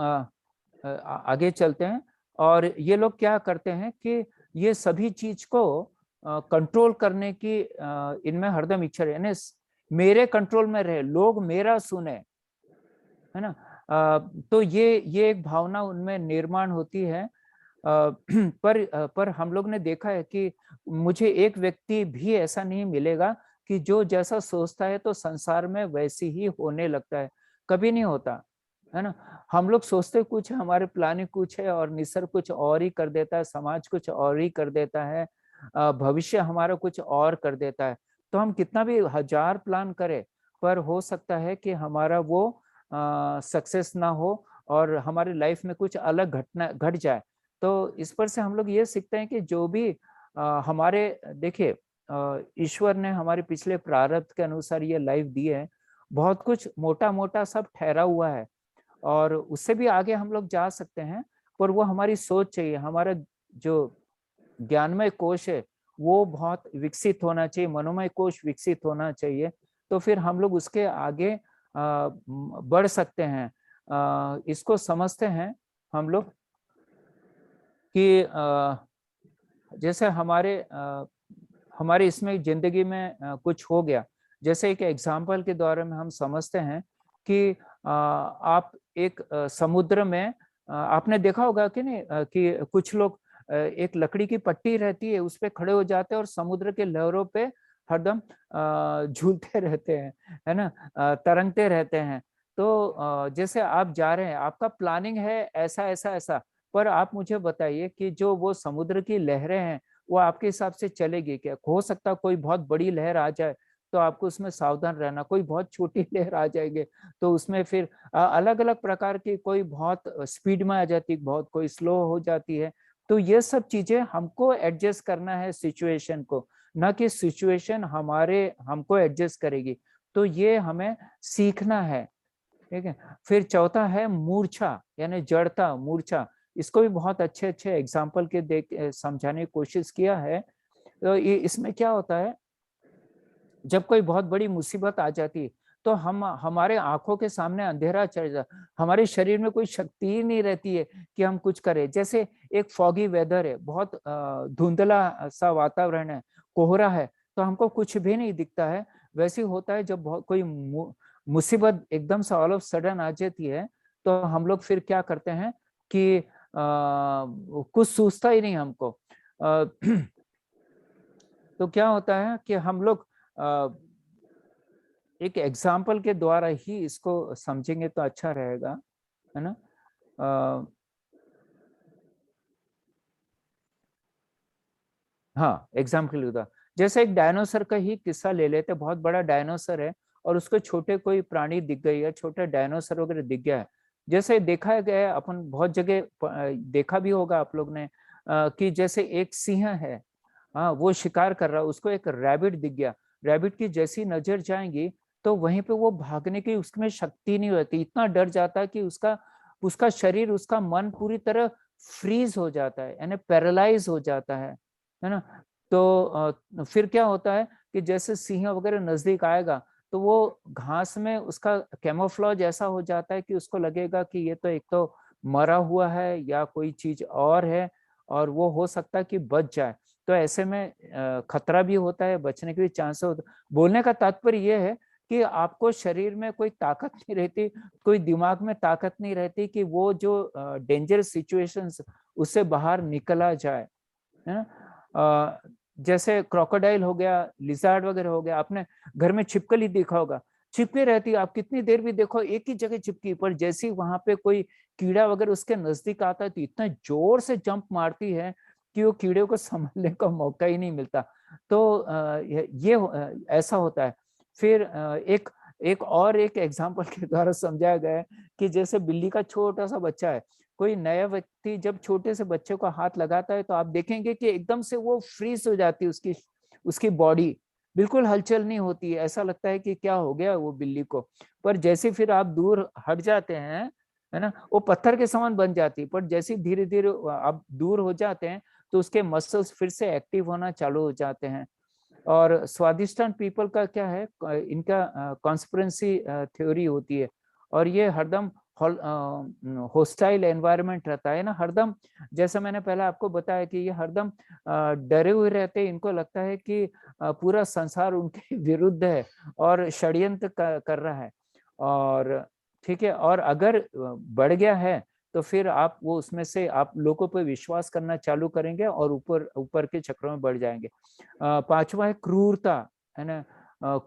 आगे चलते हैं, और ये लोग क्या करते हैं कि ये सभी चीज को कंट्रोल करने की इनमें हरदम इच्छा है, यानी मेरे कंट्रोल में रहे, लोग मेरा सुने, है ना। तो ये एक भावना उनमें निर्माण होती है। पर हम लोग ने देखा है कि मुझे एक व्यक्ति भी ऐसा नहीं मिलेगा कि जो जैसा सोचता है तो संसार में वैसी ही होने लगता है, कभी नहीं होता, है ना। हम लोग सोचते कुछ है, हमारे प्लानिंग कुछ है, और निसर्ग कुछ और ही कर देता है, समाज कुछ और ही कर देता है, भविष्य हमारा कुछ और कर देता है। तो हम कितना भी 1000 प्लान करें, पर हो सकता है कि हमारा वो सक्सेस ना हो, और हमारी लाइफ में कुछ अलग घटना घट जाए। तो इस पर से हम लोग ये सीखते हैं कि जो भी हमारे, देखिए ईश्वर ने हमारे पिछले प्रारब्ध के अनुसार ये लाइफ दी है, बहुत कुछ मोटा मोटा सब ठहरा हुआ है, और उससे भी आगे हम लोग जा सकते हैं, पर वो हमारी सोच चाहिए, हमारा जो ज्ञानमय कोश है वो बहुत विकसित होना चाहिए, मनोमय कोश विकसित होना चाहिए, तो फिर हम लोग उसके आगे बढ़ सकते हैं। इसको समझते हैं हम लोग कि जैसे हमारे इसमें जिंदगी में कुछ हो गया, जैसे एक एग्जाम्पल के द्वारा में हम समझते हैं कि आप एक समुद्र में, आपने देखा होगा कि नहीं कि कुछ लोग एक लकड़ी की पट्टी रहती है, उस पे खड़े हो जाते हैं और समुद्र के लहरों पे हरदम झूलते रहते हैं, है ना, तरंगते रहते हैं। तो जैसे आप जा रहे हैं, आपका प्लानिंग है ऐसा ऐसा ऐसा, पर आप मुझे बताइए कि जो वो समुद्र की लहरें हैं वो आपके हिसाब से चलेगी क्या? हो सकता है कोई बहुत बड़ी लहर आ जाए तो आपको उसमें सावधान रहना, कोई बहुत छोटी लहर आ जाएगी तो उसमें फिर अलग अलग प्रकार की, कोई बहुत स्पीड में आ जाती है, बहुत कोई स्लो हो जाती है। तो ये सब चीजें हमको एडजस्ट करना है सिचुएशन को, ना कि सिचुएशन हमको एडजस्ट करेगी। तो ये हमें सीखना है, ठीक है। फिर चौथा है मूर्छा, यानी जड़ता, मूर्छा। इसको भी बहुत अच्छे अच्छे एग्जाम्पल के देख समझाने की कोशिश किया है। तो ये इसमें क्या होता है, जब कोई बहुत बड़ी मुसीबत आ जाती तो हम हमारे आंखों के सामने अंधेरा चढ़ जाता, हमारे शरीर में कोई शक्ति ही नहीं रहती है कि हम कुछ करें। जैसे एक फॉगी वेदर है, बहुत धुंधला सा वातावरण है, कोहरा है, तो हमको कुछ भी नहीं दिखता है। वैसे ही होता है जब बहुत कोई मुसीबत एकदम से ऑल ऑफ सडन आ जाती है, तो हम लोग फिर क्या करते हैं कि कुछ सूझता ही नहीं हमको। तो क्या होता है कि हम लोग एक एग्जाम्पल के द्वारा ही इसको समझेंगे तो अच्छा रहेगा, है ना। हाँ, एग्जाम्पल होता, जैसे एक डायनासोर का ही किस्सा ले लेते, बहुत बड़ा डायनासोर है और उसको छोटे कोई प्राणी दिख गई है, छोटा डायनासोर वगैरह दिख गया है। जैसे देखा गया है, अपन बहुत जगह देखा भी होगा आप लोग ने, कि जैसे एक सिंह है, हाँ, वो शिकार कर रहा है, उसको एक रैबिट दिख गया, रैबिट की जैसी नजर जाएंगी तो वहीं पे वो भागने की उसमें शक्ति नहीं होती, इतना डर जाता है कि उसका उसका शरीर, उसका मन पूरी तरह फ्रीज हो जाता है, यानी पैरालाइज हो जाता है ना। तो फिर क्या होता है कि जैसे सिंह वगैरह नजदीक आएगा तो वो घास में उसका कैमोफ्लेज ऐसा हो जाता है कि उसको लगेगा कि ये तो एक तो मरा हुआ है या कोई चीज और है, और वो हो सकता है कि बच जाए। तो ऐसे में खतरा भी होता है, बचने के भी चांस होता है। बोलने का तात्पर्य यह है कि आपको शरीर में कोई ताकत नहीं रहती, कोई दिमाग में ताकत नहीं रहती कि वो जो डेंजरस सिचुएशंस उससे बाहर निकला जाए, है ना। जैसे क्रोकोडाइल हो गया, लिजार्ड वगैरह हो गया, आपने घर में छिपकली देखा होगा, छिपी रहती है, आप कितनी देर भी देखो एक ही जगह चिपकी, पर जैसे ही वहां पे कोई कीड़ा वगैरह उसके नजदीक आता है तो इतना जोर से जंप मारती है कि वो कीड़े को संभलने का मौका ही नहीं मिलता। तो ऐसा होता है। फिर एक एक और एक एग्जाम्पल के द्वारा समझाया गया है कि जैसे बिल्ली का छोटा सा बच्चा है, कोई नया व्यक्ति जब छोटे से बच्चे को हाथ लगाता है तो आप देखेंगे कि एकदम से वो फ्रीज हो जाती है, उसकी उसकी बॉडी बिल्कुल हलचल नहीं होती है, ऐसा लगता है कि क्या हो गया वो बिल्ली को। पर जैसे फिर आप दूर हट जाते हैं, है ना, वो पत्थर के समान बन जाती है, पर जैसे धीरे धीरे आप दूर हो जाते हैं तो उसके मसल्स फिर से एक्टिव होना चालू हो जाते हैं। और स्वादिष्टान पीपल का क्या है, इनका कॉन्स्पिरेंसी थ्योरी होती है, और ये हरदम होस्टाइल एनवायरनमेंट रहता है ना, हरदम, जैसा मैंने पहले आपको बताया कि ये हरदम डरे हुए रहते हैं, इनको लगता है कि पूरा संसार उनके विरुद्ध है और षड्यंत्र कर रहा है। और ठीक है, और अगर बढ़ गया है तो फिर आप वो उसमें से आप लोगों पर विश्वास करना चालू करेंगे और ऊपर ऊपर के चक्रों में बढ़ जाएंगे। पांचवा है क्रूरता, है ना।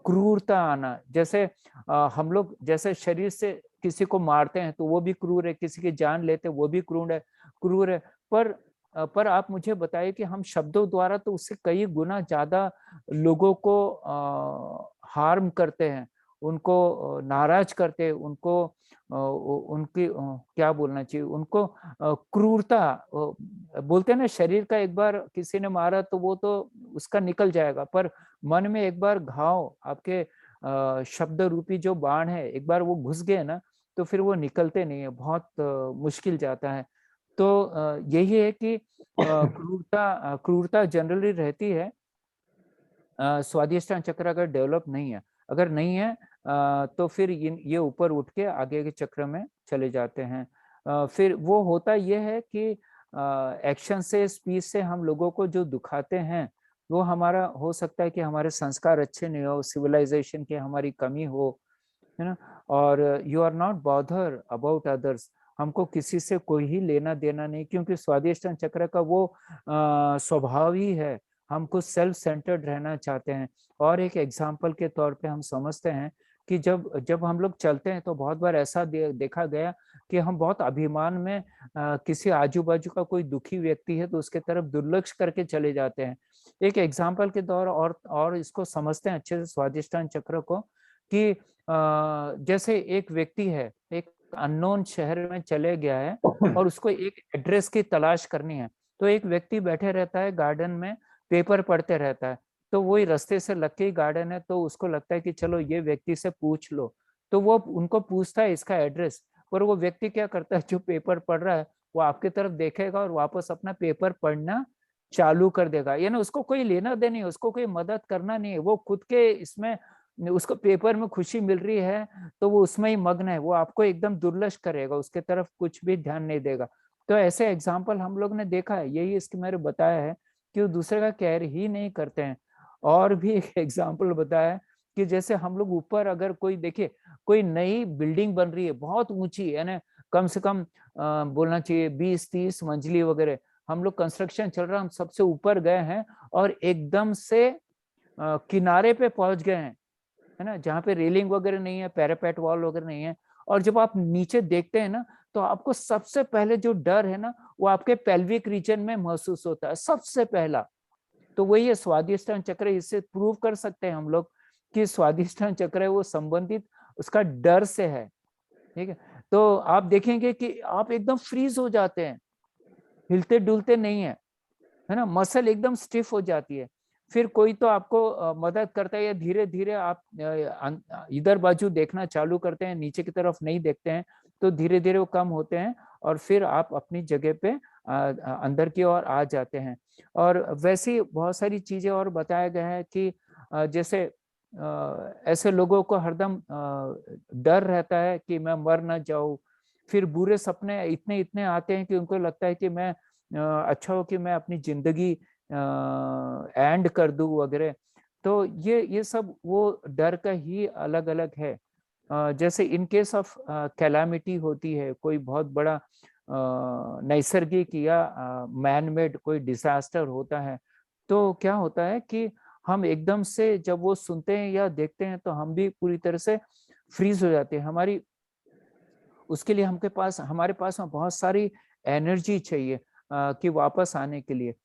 क्रूरता आना, जैसे हम लोग जैसे शरीर से किसी को मारते हैं तो वो भी क्रूर है, किसी की जान लेते हैं वो भी क्रूर है। पर आप मुझे बताइए कि हम शब्दों द्वारा तो उससे कई गुना ज्यादा लोगों को हार्म करते हैं, उनको नाराज करते हैं, उनको उनकी क्या बोलना चाहिए, उनको क्रूरता बोलते हैं ना, शरीर का एक बार किसी ने मारा तो वो तो उसका निकल जाएगा, पर मन में एक बार घाव, आपके शब्द रूपी जो बाण है, एक बार वो घुस गए ना तो फिर वो निकलते नहीं है, बहुत मुश्किल जाता है। तो यही है कि क्रूरता जनरली रहती है स्वादिष्टान चक्र अगर डेवलप नहीं है, अगर नहीं है तो फिर ये ऊपर उठ के आगे के चक्र में चले जाते हैं। फिर वो होता ये है कि एक्शन से, स्पीच से हम लोगों को जो दुखाते हैं वो हमारा हो सकता है कि हमारे संस्कार अच्छे नहीं हो, सिविलाइजेशन की हमारी कमी हो, है ना। और you are not bother about others, हमको किसी से कोई ही लेना देना नहीं, क्योंकि स्वादिष्टान चक्र का वो स्वभाव ही है, हमको सेल्फ सेंटर्ड रहना चाहते हैं। और एक एग्जाम्पल के तौर पे हम समझते हैं कि जब जब हम लोग चलते हैं तो बहुत बार ऐसा देखा गया कि हम बहुत अभिमान में किसी आजू बाजू का कोई दुखी व्यक्ति है तो उसके तरफ दुर्लक्ष करके चले जाते हैं। एक एग्जाम्पल के दौर और इसको समझते हैं अच्छे से स्वादिष्टान चक्र को, कि जैसे एक व्यक्ति है, एक अननोन शहर में चले गया है और उसको एक एड्रेस की तलाश करनी है। तो एक व्यक्ति बैठे रहता है गार्डन में, पेपर पढ़ते रहता है। तो वही रास्ते से लग के ही गार्डन है, तो उसको लगता है कि चलो ये व्यक्ति से पूछ लो। तो वो उनको पूछता है इसका एड्रेस, पर वो व्यक्ति क्या करता है, जो पेपर पढ़ रहा है वो आपकी तरफ देखेगा और वापस अपना पेपर पढ़ना चालू कर देगा। यानी उसको कोई लेना देना नहीं, उसको कोई मदद करना नहीं है, वो खुद के इसमें, उसको पेपर में खुशी मिल रही है तो वो उसमें ही मग्न है, वो आपको एकदम दुर्लक्ष करेगा, उसके तरफ कुछ भी ध्यान नहीं देगा। तो ऐसे एग्जाम्पल हम लोग ने देखा है, यही इसके मेरे बताया है कि वो दूसरे का केयर ही नहीं करते हैं। और भी एक एग्जाम्पल बताया है कि जैसे हम लोग ऊपर अगर कोई देखिए, कोई नई बिल्डिंग बन रही है बहुत ऊंची, यानी कम से कम बोलना चाहिए 20-30 मंजिली वगैरह, हम लोग कंस्ट्रक्शन चल रहा है, हम सबसे ऊपर गए हैं और एकदम से किनारे पे पहुंच गए हैं, है ना, जहाँ पे रेलिंग वगैरह नहीं है, पैरापेट वॉल वगैरह नहीं है। और जब आप नीचे देखते हैं ना, तो आपको सबसे पहले जो डर है ना, वो आपके पेल्विक रीजन में महसूस होता है सबसे पहला। तो वही है स्वादिष्टान चक्र, इससे प्रूव कर सकते हैं हम लोग कि स्वादिष्टान चक्र है वो संबंधित उसका डर से है। ठीक है, तो आप देखेंगे कि आप एकदम फ्रीज हो जाते हैं, हिलते डुलते नहीं है ना, मसल एकदम स्टिफ हो जाती है। फिर कोई तो आपको मदद करता है, या धीरे धीरे आप इधर बाजू देखना चालू करते हैं, नीचे की तरफ नहीं देखते हैं, तो धीरे धीरे वो कम होते हैं और फिर आप अपनी जगह पे अंदर की ओर आ जाते हैं। और वैसी बहुत सारी चीजें और बताया गया है कि जैसे ऐसे लोगों को हरदम डर रहता है कि मैं मर ना जाऊं, फिर बुरे सपने इतने इतने आते हैं कि उनको लगता है कि मैं अच्छा हो कि मैं अपनी जिंदगी एंड कर दूं वगैरह। तो ये सब वो डर का ही अलग अलग है। जैसे इन केस ऑफ कैलामिटी होती है, कोई बहुत बड़ा नैसर्गिक या मैन मेड कोई डिजास्टर होता है, तो क्या होता है कि हम एकदम से जब वो सुनते हैं या देखते हैं तो हम भी पूरी तरह से फ्रीज हो जाते हैं। हमारी उसके लिए हमारे पास में बहुत सारी एनर्जी चाहिए कि वापस आने के लिए।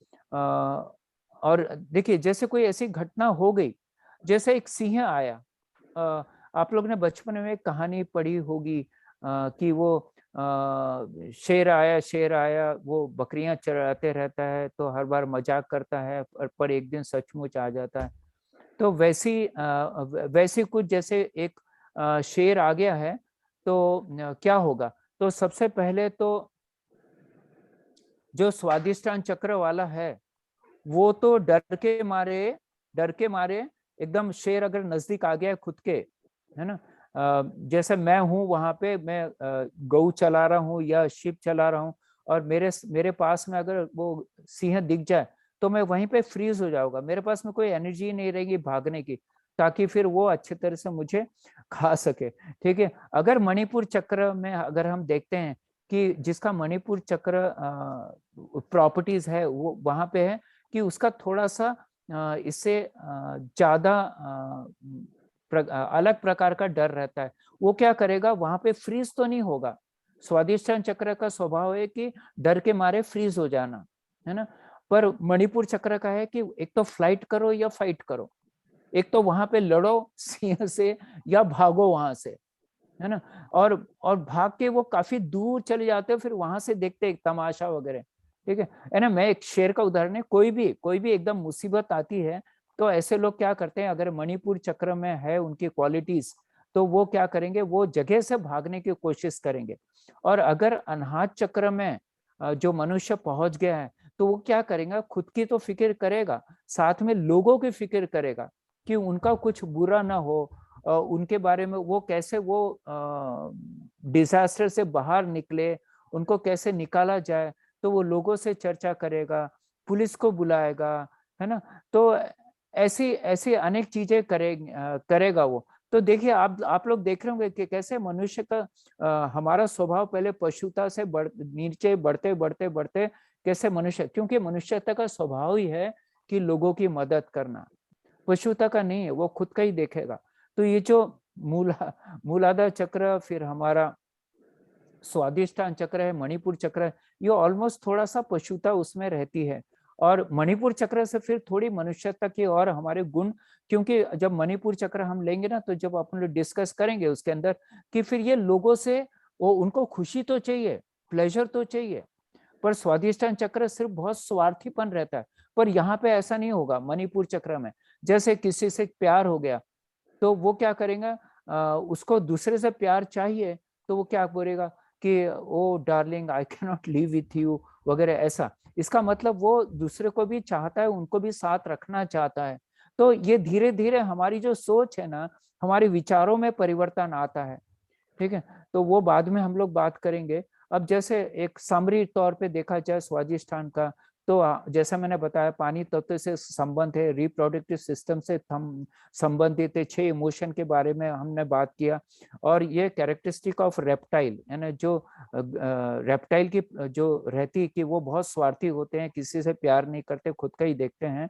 और देखिए, जैसे कोई ऐसी घटना हो गई, जैसे एक सिंह आया, आप लोग ने बचपन में एक कहानी पढ़ी होगी कि वो शेर आया, वो बकरियां चराते रहता है, तो हर बार मजाक करता है, पर एक दिन सचमुच आ जाता है। तो वैसी कुछ जैसे एक शेर आ गया है, तो क्या होगा? तो सबसे पहले तो जो स्वादिष्टान चक्र वाला है, वो तो डर के मारे एकदम, शेर अगर नजदीक आ गया है खुद के, है ना, जैसे मैं हूं वहां पे, मैं गऊ चला रहा हूँ या शिप चला रहा हूँ, और मेरे पास में अगर वो सिंह दिख जाए, तो मैं वहीं पे फ्रीज हो जाऊंगा, मेरे पास में कोई एनर्जी नहीं रहेगी भागने की, ताकि फिर वो अच्छे तरह से मुझे खा सके। ठीक है, अगर मणिपुर चक्र में अगर हम देखते हैं कि जिसका मणिपुर चक्र प्रॉपर्टीज है, वो वहां पे है कि उसका थोड़ा सा इससे ज्यादा अलग प्रकार का डर रहता है। वो क्या करेगा, वहां पे फ्रीज तो नहीं होगा, स्वादिष्टान चक्र का स्वभाव है कि डर के मारे फ्रीज हो जाना, है ना, पर मणिपुर चक्र का है कि एक तो फ्लाइट करो या फाइट करो, एक तो वहां पे लड़ो सिंह से या भागो वहां से, है ना। और भाग के वो काफी दूर चले जाते हैं, फिर वहां से देखते हैं तमाशा वगैरह। ठीक है ना, मैं एक शेर का उदाहरण है, कोई भी एकदम मुसीबत आती है, तो ऐसे लोग क्या करते हैं, अगर मणिपुर चक्र में है उनकी क्वालिटीज, तो वो क्या करेंगे, वो जगह से भागने की कोशिश करेंगे। और अगर अनाहत चक्र में जो मनुष्य पहुंच गया है, तो वो क्या करेगा, खुद की तो फिक्र करेगा, साथ में लोगों की फिक्र करेगा कि उनका कुछ बुरा ना हो, उनके बारे में वो कैसे वो डिजास्टर से बाहर निकले, उनको कैसे निकाला जाए, तो वो लोगों से चर्चा करेगा, पुलिस को बुलाएगा, है ना। तो ऐसी ऐसी अनेक चीजें करेगा वो। तो देखिए, आप लोग देख रहे होंगे कि कैसे मनुष्य का हमारा स्वभाव पहले पशुता से नीचे बढ़ते बढ़ते बढ़ते, कैसे मनुष्य, क्योंकि मनुष्यता का स्वभाव ही है कि लोगों की मदद करना, पशुता का नहीं है, वो खुद का ही देखेगा। तो ये जो मूलाधार चक्र, फिर हमारा स्वादिष्टान चक्र है, मणिपुर चक्र है, ये ऑलमोस्ट थोड़ा सा पशुता उसमें रहती है। और मणिपुर चक्र से फिर थोड़ी मनुष्यता की और हमारे गुण, क्योंकि जब मणिपुर चक्र हम लेंगे ना, तो जब अपन लोग डिस्कस करेंगे उसके अंदर कि फिर ये लोगों से वो उनको खुशी तो चाहिए, प्लेजर तो चाहिए, पर स्वादिष्टान चक्र सिर्फ बहुत स्वार्थीपन रहता है। पर यहाँ पे ऐसा नहीं होगा मणिपुर चक्र में। जैसे किसी से प्यार हो गया तो वो क्या करेगा, उसको दूसरे से प्यार चाहिए तो वो क्या बोलेगा कि oh darling I can not live with you वगैरह, ऐसा। इसका मतलब वो दूसरे को भी चाहता है, उनको भी साथ रखना चाहता है। तो ये धीरे धीरे हमारी जो सोच है ना, हमारे विचारों में परिवर्तन आता है। ठीक है, तो वो बाद में हम लोग बात करेंगे। अब जैसे एक समरी तौर पे देखा जाए स्वादिष्ठान का, तो जैसा मैंने बताया पानी तत्व से संबंध है, रिप्रोडक्टिव सिस्टम से हम संबंधित है, 6 इमोशन के बारे में हमने बात किया। और ये कैरेक्टरिस्टिक ऑफ रेप्टाइल, यानी जो रेप्टाइल की जो रहती है कि वो बहुत स्वार्थी होते हैं, किसी से प्यार नहीं करते, खुद का ही देखते हैं,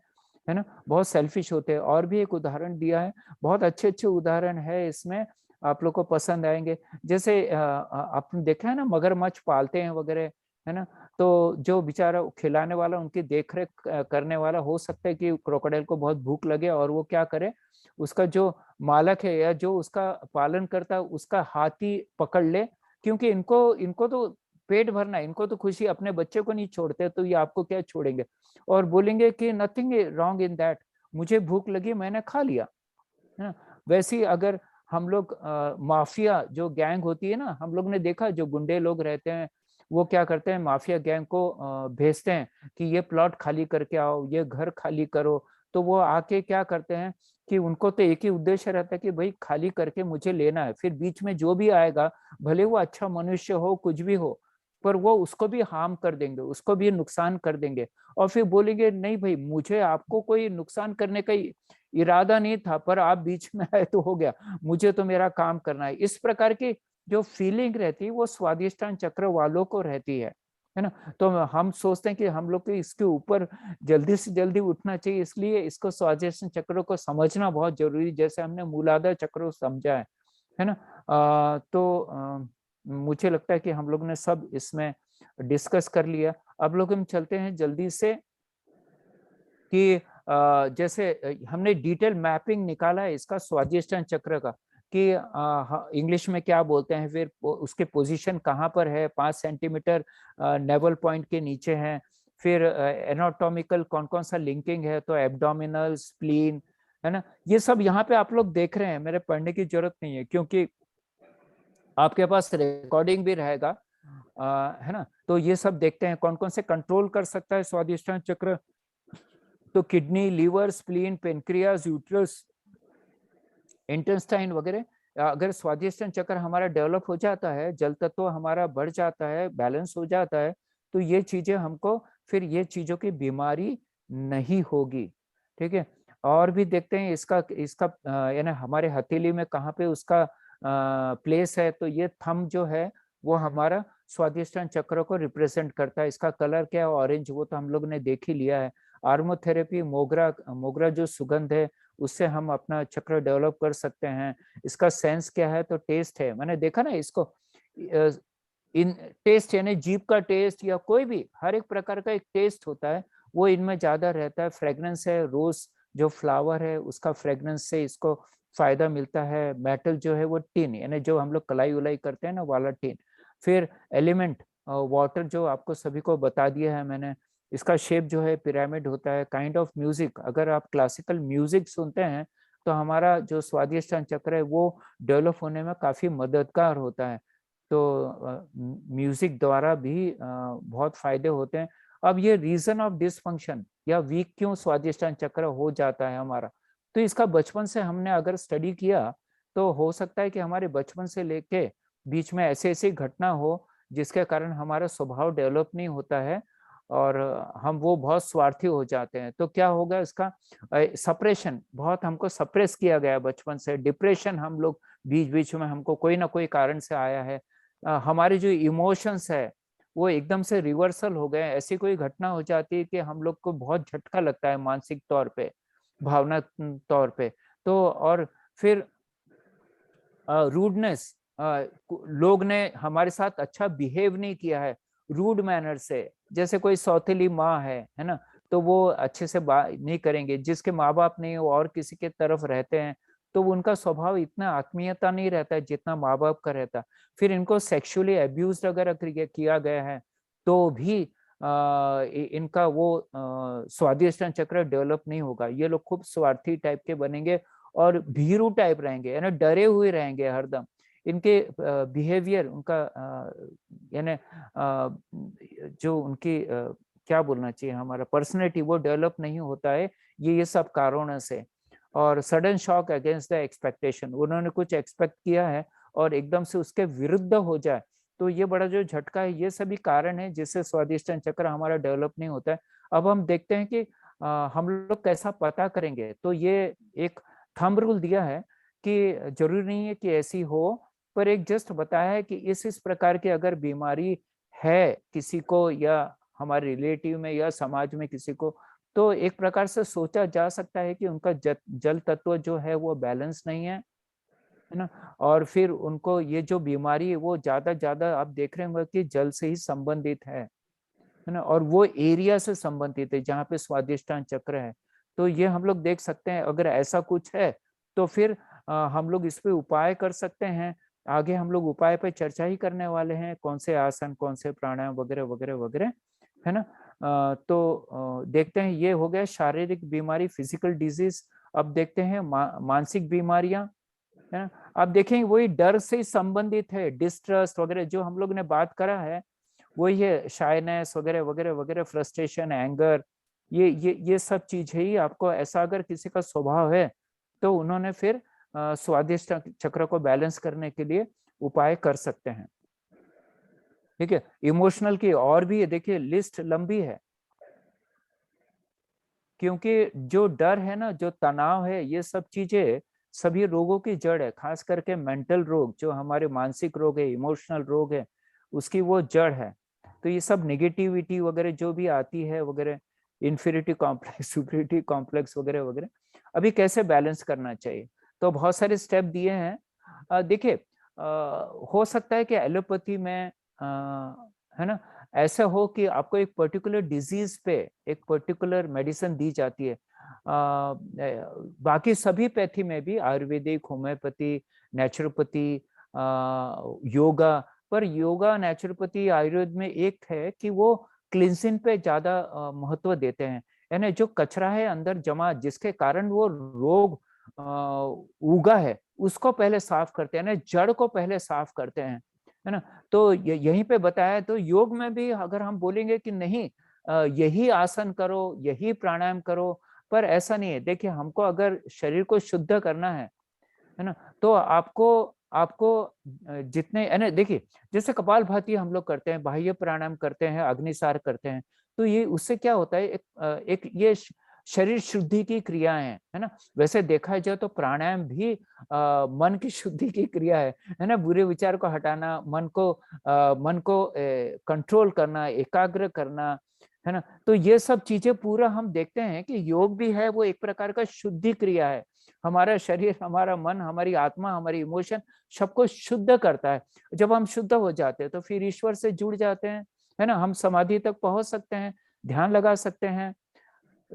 है ना, बहुत सेल्फिश होते हैं। और भी एक उदाहरण दिया है, बहुत अच्छे अच्छे उदाहरण है इसमें, आप लोग को पसंद आएंगे। जैसे आपने देखा है ना, मगरमच्छ पालते हैं वगैरह, है ना, तो जो बेचारा खिलाने वाला, उनकी देखरेख करने वाला, हो सकता है कि क्रोकोडाइल को बहुत भूख लगे और वो क्या करे, उसका जो मालक है या जो उसका पालन करता है उसका हाथ ही पकड़ ले, क्योंकि इनको इनको तो पेट भरना है, इनको तो खुशी, अपने बच्चे को नहीं छोड़ते, तो ये आपको क्या छोड़ेंगे। और बोलेंगे कि नथिंग रॉन्ग इन दैट, मुझे भूख लगी मैंने खा लिया, है ना। वैसे ही अगर हम लोग माफिया जो गैंग होती है ना, हम लोग ने देखा जो गुंडे लोग रहते हैं, वो क्या करते हैं, माफिया गैंग को भेजते हैं कि ये प्लॉट खाली करके आओ, ये घर खाली करो। तो वो आके क्या करते हैं कि उनको तो एक ही उद्देश्य रहता है कि भाई खाली करके मुझे लेना है, फिर बीच में जो भी आएगा, भले वो अच्छा मनुष्य हो कुछ भी हो, पर वो उसको भी हार्म कर देंगे, उसको भी नुकसान कर देंगे। और फिर बोलेंगे नहीं भाई, मुझे आपको कोई नुकसान करने का इरादा नहीं था, पर आप बीच में आए तो हो गया, मुझे तो मेरा काम करना है। इस प्रकार की जो फीलिंग रहती है वो स्वादिष्टान चक्र वालों को रहती है ना। तो हम सोचते हैं कि हम लोग को इसके ऊपर जल्दी से जल्दी उठना चाहिए, इसलिए इसको स्वादिष्टान चक्र को समझना बहुत जरूरी, जैसे हमने मूलाधार चक्र को समझा है ना। मुझे लगता है कि हम लोग ने सब इसमें डिस्कस कर लिया। अब लोग हम चलते हैं जल्दी से कि जैसे हमने डिटेल मैपिंग निकाला है इसका स्वादिष्टान चक्र का, कि इंग्लिश में क्या बोलते हैं, फिर उसके पोजीशन कहाँ पर है, 5 सेंटीमीटर नेवल पॉइंट के नीचे है, फिर एनाटॉमिकल कौन कौन सा लिंकिंग है, तो एब्डोमिनल, स्प्लीन, है ना। ये सब यहाँ पे आप लोग देख रहे हैं, मेरे पढ़ने की जरूरत नहीं है, क्योंकि आपके पास रिकॉर्डिंग भी रहेगा, है ना। तो ये सब देखते हैं कौन कौन से कंट्रोल कर सकता है स्वादिष्टान चक्र। तो kidney, liver, spleen, pancreas, uterus, intestine वगैरह, अगर स्वादिष्टान चक्र हमारा डेवलप हो जाता है, जल तत्व हमारा बढ़ जाता है, बैलेंस हो जाता है, तो ये चीजें हमको, फिर ये चीजों की बीमारी नहीं होगी। ठीक है। और भी देखते हैं इसका इसका यानी हमारे हथेली में कहाँ पे उसका प्लेस है, तो ये थंब जो है वो हमारा स्वादिष्टान चक्र को रिप्रेजेंट करता है। इसका कलर क्या है, ऑरेंज, वो तो हम लोग ने देख ही लिया है। आर्मोथेरेपी, मोगरा मोगरा जो सुगंध है, उससे हम अपना चक्र डेवलप कर सकते हैं। इसका सेंस क्या है, तो टेस्ट है, मैंने देखा ना इसको, इन टेस्ट यानी जीभ का टेस्ट, या कोई भी हर एक प्रकार का एक टेस्ट होता है, वो इनमें ज्यादा रहता है। फ्रेग्रेंस है, रोज जो फ्लावर है उसका फ्रेग्रेंस से इसको फायदा मिलता है। मेटल जो है वो टिन, यानी जो हम लोग कलाई उलाई करते हैं ना, वाला टिन। फिर एलिमेंट वाटर, जो आपको सभी को बता दिया है मैंने, इसका शेप जो है पिरामिड होता है। काइंड ऑफ म्यूजिक, अगर आप क्लासिकल म्यूजिक सुनते हैं तो हमारा जो स्वादिष्टान चक्र है वो डेवलप होने में काफी मददगार होता है। तो म्यूजिक द्वारा भी बहुत फायदे होते हैं। अब ये रीजन ऑफ डिसफंक्शन या वीक क्यों स्वादिष्टान चक्र हो जाता है हमारा, तो इसका बचपन से हमने अगर स्टडी किया तो हो सकता है कि हमारे बचपन से लेके बीच में ऐसे ऐसी घटना हो जिसके कारण हमारा स्वभाव डेवलप नहीं होता है, और हम वो बहुत स्वार्थी हो जाते हैं। तो क्या होगा इसका, सप्रेशन, बहुत हमको सप्रेस किया गया बचपन से। डिप्रेशन हम लोग बीच बीच में हमको कोई ना कोई कारण से आया है। हमारे जो इमोशंस है वो एकदम से रिवर्सल हो गए, ऐसी कोई घटना हो जाती है कि हम लोग को बहुत झटका लगता है मानसिक तौर पे, भावना तौर पे। तो और फिर रूडनेस, लोग ने हमारे साथ अच्छा बिहेव नहीं किया है, रूड मैनर से, जैसे कोई सौतेली माँ है ना, तो वो अच्छे से बात नहीं करेंगे। जिसके माँ बाप नहीं हो और किसी के तरफ रहते हैं तो उनका स्वभाव इतना आत्मीयता नहीं रहता है जितना माँ बाप का रहता है। फिर इनको सेक्सुअली अब्यूज अगर किया गया है तो भी इनका वो स्वादिष्टान चक्र डेवलप नहीं होगा। ये लोग खूब स्वार्थी टाइप के बनेंगे और भीरू टाइप रहेंगे, यानी डरे हुए रहेंगे हरदम। इनके बिहेवियर, उनका यानी जो उनकी क्या बोलना चाहिए, हमारा पर्सनैलिटी वो डेवलप नहीं होता है, ये सब कारणों से। और sudden shock against the expectation, उन्होंने कुछ एक्सपेक्ट किया है और एकदम से उसके विरुद्ध हो जाए तो ये बड़ा जो झटका है, ये सभी कारण है जिससे स्वादिष्टान चक्र हमारा डेवलप नहीं होता है। अब हम देखते हैं कि हम लोग कैसा पता करेंगे, तो ये एक थंब रूल दिया है कि जरूरी नहीं है कि ऐसी हो, पर एक जस्ट बताया है कि इस प्रकार की अगर बीमारी है किसी को या हमारे रिलेटिव में या समाज में किसी को, तो एक प्रकार से सोचा जा सकता है कि उनका जल तत्व जो है वो बैलेंस नहीं है ना। और फिर उनको ये जो बीमारी है वो ज्यादा आप देख रहे होंगे कि जल से ही संबंधित है ना, और वो एरिया से संबंधित है जहाँ पे स्वादिष्टान चक्र है। तो ये हम लोग देख सकते हैं, अगर ऐसा कुछ है तो फिर हम लोग इस पे उपाय कर सकते हैं। आगे हम लोग उपाय पे चर्चा ही करने वाले हैं, कौन से आसन, कौन से प्राणायाम वगैरह वगैरह वगैरह, है ना। तो देखते हैं, ये हो गया शारीरिक बीमारी, फिजिकल डिजीज। अब देखते हैं मानसिक बीमारियां, है ना। आप देखेंगे वही डर से संबंधित है, डिस्ट्रस्ट वगैरह जो हम लोग ने बात करा है वही है, शाइनेस वगैरह वगैरह वगैरह, फ्रस्ट्रेशन, एंगर, ये सब चीज है ही। आपको ऐसा अगर किसी का स्वभाव है तो उन्होंने फिर स्वादिष्ट चक्र को बैलेंस करने के लिए उपाय कर सकते हैं। ठीक है, इमोशनल की और भी देखिए लिस्ट लंबी है, क्योंकि जो डर है ना, जो तनाव है, ये सब चीजें सभी रोगों की जड़ है। खास करके मेंटल रोग, जो हमारे मानसिक रोग है, इमोशनल रोग है, उसकी वो जड़ है। तो ये सब नेगेटिविटी वगैरह जो भी आती है वगैरह, इंफीरियरिटी कॉम्प्लेक्स, सुपीरियरिटी कॉम्प्लेक्स वगैरह वगैरह, अभी कैसे बैलेंस करना चाहिए, तो बहुत सारे स्टेप दिए हैं। देखिए, हो सकता है कि एलोपैथी में है ना, ऐसा हो कि आपको एक पर्टिकुलर डिजीज पे एक पर्टिकुलर मेडिसिन दी जाती है। बाकी सभी पैथी में भी, आयुर्वेदिक, होम्योपैथी, नेचुरोपैथी, योगा, पर योगा, नेचुरोपैथी, आयुर्वेद में एक है कि वो क्लिनसिंग पे ज्यादा महत्व देते हैं। यानी जो कचरा है अंदर जमा, जिसके कारण वो रोग उगा है, उसको पहले साफ करते हैं ना, जड़ को पहले साफ करते हैं, है ना। तो यहीं पे बताया, तो योग में भी अगर हम बोलेंगे कि नहीं यही आसन करो, यही प्राणायाम करो, पर ऐसा नहीं है। देखिए, हमको अगर शरीर को शुद्ध करना है ना, तो आपको आपको जितने, है ना, देखिए जैसे कपालभाति हम लोग करते हैं, बाह्य प्राणायाम करते हैं, अग्निसार करते हैं, तो ये उससे क्या होता है, एक ये शरीर शुद्धि की क्रियाएं हैं, है ना। वैसे देखा जाए तो प्राणायाम भी मन की शुद्धि की क्रिया है ना। बुरे विचार को हटाना, मन को कंट्रोल करना, एकाग्र करना, है ना। तो ये सब चीजें पूरा हम देखते हैं कि योग भी है, वो एक प्रकार का शुद्धि क्रिया है। हमारा शरीर, हमारा मन, हमारी आत्मा, हमारी इमोशन सबको शुद्ध करता है। जब हम शुद्ध हो जाते हैं तो फिर ईश्वर से जुड़ जाते हैं, है ना। हम समाधि तक पहुंच सकते हैं, ध्यान लगा सकते हैं,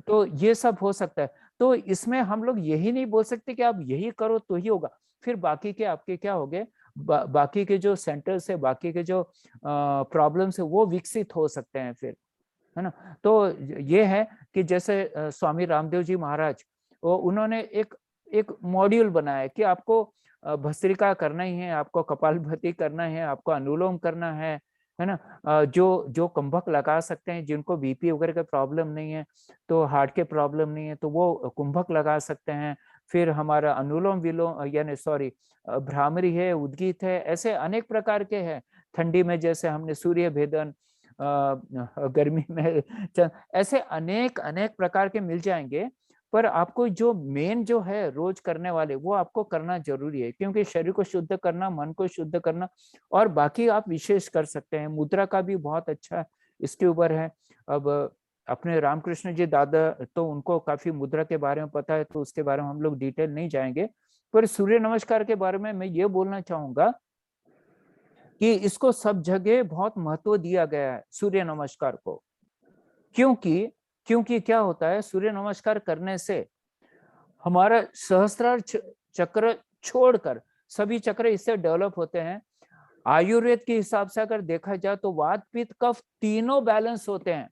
तो ये सब हो सकता है। तो इसमें हम लोग यही नहीं बोल सकते कि आप यही करो तो ही होगा, फिर बाकी के आपके क्या हो गए, बाकी के जो सेंटर्स है, बाकी के जो प्रॉब्लम्स है, वो विकसित हो सकते हैं फिर, है ना। तो ये है कि जैसे स्वामी रामदेव जी महाराज, वो उन्होंने एक एक मॉड्यूल बनाया कि आपको भस्त्रिका करना ही है, आपको कपालभाति करना है, आपको अनुलोम करना है ना। जो जो कुंभक लगा सकते हैं, जिनको बीपी वगैरह का प्रॉब्लम नहीं है, तो हार्ट के प्रॉब्लम नहीं है, तो वो कुंभक लगा सकते हैं। फिर हमारा अनुलोम विलोम, यानी सॉरी, भ्रामरी है, उद्गीत है, ऐसे अनेक प्रकार के हैं। ठंडी में जैसे हमने सूर्य भेदन, गर्मी में ऐसे अनेक अनेक प्रकार के मिल जाएंगे। पर आपको जो मेन जो है रोज करने वाले, वो आपको करना जरूरी है, क्योंकि शरीर को शुद्ध करना, मन को शुद्ध करना, और बाकी आप विशेष कर सकते हैं। मुद्रा का भी बहुत अच्छा इसके ऊपर है। अब अपने रामकृष्ण जी दादा, तो उनको काफी मुद्रा के बारे में पता है, तो उसके बारे में हम लोग डिटेल नहीं जाएंगे। पर सूर्य नमस्कार के बारे में मैं ये बोलना चाहूंगा कि इसको सब जगह बहुत महत्व दिया गया है सूर्य नमस्कार को। क्योंकि क्योंकि क्या होता है, सूर्य नमस्कार करने से हमारा सहस्त्रार चक्र छोड़कर सभी चक्र इससे डेवलप होते हैं। आयुर्वेद के हिसाब से अगर देखा जाए तो वात पित्त कफ तीनों बैलेंस होते हैं,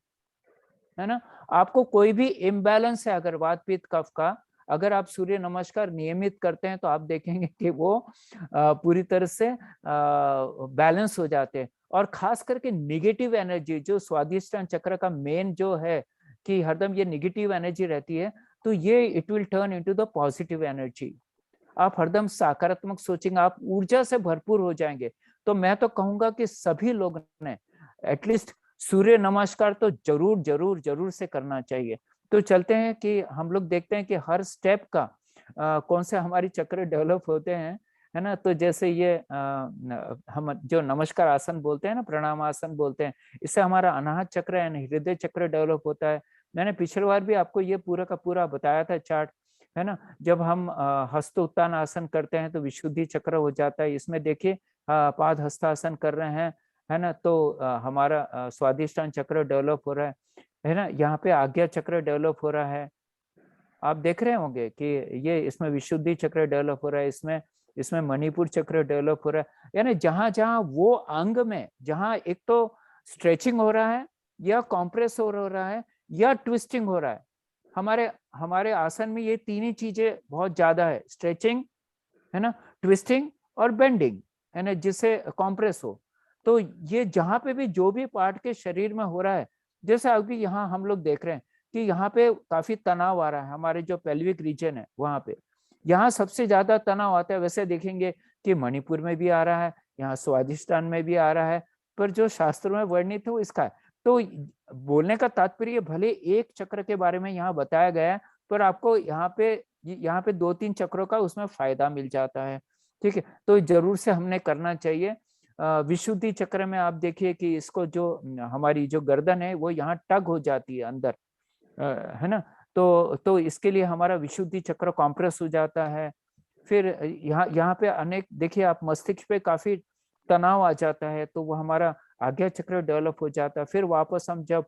है ना। आपको कोई भी इम्बैलेंस है अगर वात पित्त कफ का, अगर आप सूर्य नमस्कार नियमित करते हैं तो आप देखेंगे कि वो पूरी तरह से बैलेंस हो जाते हैं। और खास करके निगेटिव एनर्जी जो स्वादिष्टान चक्र का मेन जो है कि हरदम ये निगेटिव एनर्जी रहती है, तो ये it will turn into the positive energy. आप हरदम सकारात्मक सोचेंगे, आप ऊर्जा से भरपूर हो जाएंगे। तो मैं तो कहूंगा कि सभी लोग ने एटलीस्ट सूर्य नमस्कार तो जरूर जरूर जरूर से करना चाहिए। तो चलते हैं कि हम लोग देखते हैं कि हर स्टेप का कौन से हमारी चक्र डेवलप होते हैं, है ना। तो जैसे ये हम जो नमस्कार आसन बोलते हैं ना, प्रणाम आसन बोलते हैं, इससे हमारा अनाहत चक्र यानी हृदय चक्र डेवलप होता है। मैंने पिछली बार भी आपको ये पूरा का पूरा बताया था चार्ट, है ना। जब हम हस्त उत्तान आसन करते हैं तो विशुद्धि चक्र हो जाता है। इसमें देखिए पाद हस्तासन कर रहे हैं, है ना, तो हमारा स्वादिष्टान चक्र डेवलप हो रहा है ना। यहाँ पे आज्ञा चक्र डेवलप हो रहा है, आप देख रहे होंगे कि ये इसमें विशुद्धि चक्र डेवलप हो रहा है, इसमें इसमें मणिपुर चक्र डेवलप हो रहा है। यानी जहां जहां वो अंग में जहां एक तो स्ट्रेचिंग हो रहा है या कॉम्प्रेस हो रहा है या ट्विस्टिंग हो रहा है, हमारे हमारे आसन में ये तीन ही चीजें बहुत ज्यादा है, स्ट्रेचिंग, है ना, ट्विस्टिंग और बेंडिंग, है ना, जिससे कॉम्प्रेस हो। तो ये जहां पे भी जो भी पार्ट के शरीर में हो रहा है, जैसे अभी यहाँ हम लोग देख रहे हैं कि यहाँ पे काफी तनाव आ रहा है, हमारे जो पेल्विक रीजन है वहां पे, यहाँ सबसे ज्यादा तनाव आता है। वैसे देखेंगे कि मणिपुर में भी आ रहा है, यहाँ स्वादिष्टान में भी आ रहा है, पर जो शास्त्रों में वर्णित है वो इसका है। तो बोलने का तात्पर्य भले एक चक्र के बारे में यहाँ बताया गया है, पर आपको यहाँ पे दो तीन चक्रों का उसमें फायदा मिल जाता है, ठीक है। तो जरूर से हमने करना चाहिए। विशुद्धि चक्र में आप देखिए कि इसको जो हमारी जो गर्दन है वो यहाँ टग हो जाती है अंदर, है ना। तो इसके लिए हमारा विशुद्धि चक्र कॉम्प्रेस हो जाता है। फिर यहाँ पे अनेक देखिए आप मस्तिष्क पे काफी तनाव आ जाता है, तो वो हमारा आज्ञा चक्र डेवलप हो जाता है। फिर वापस हम जब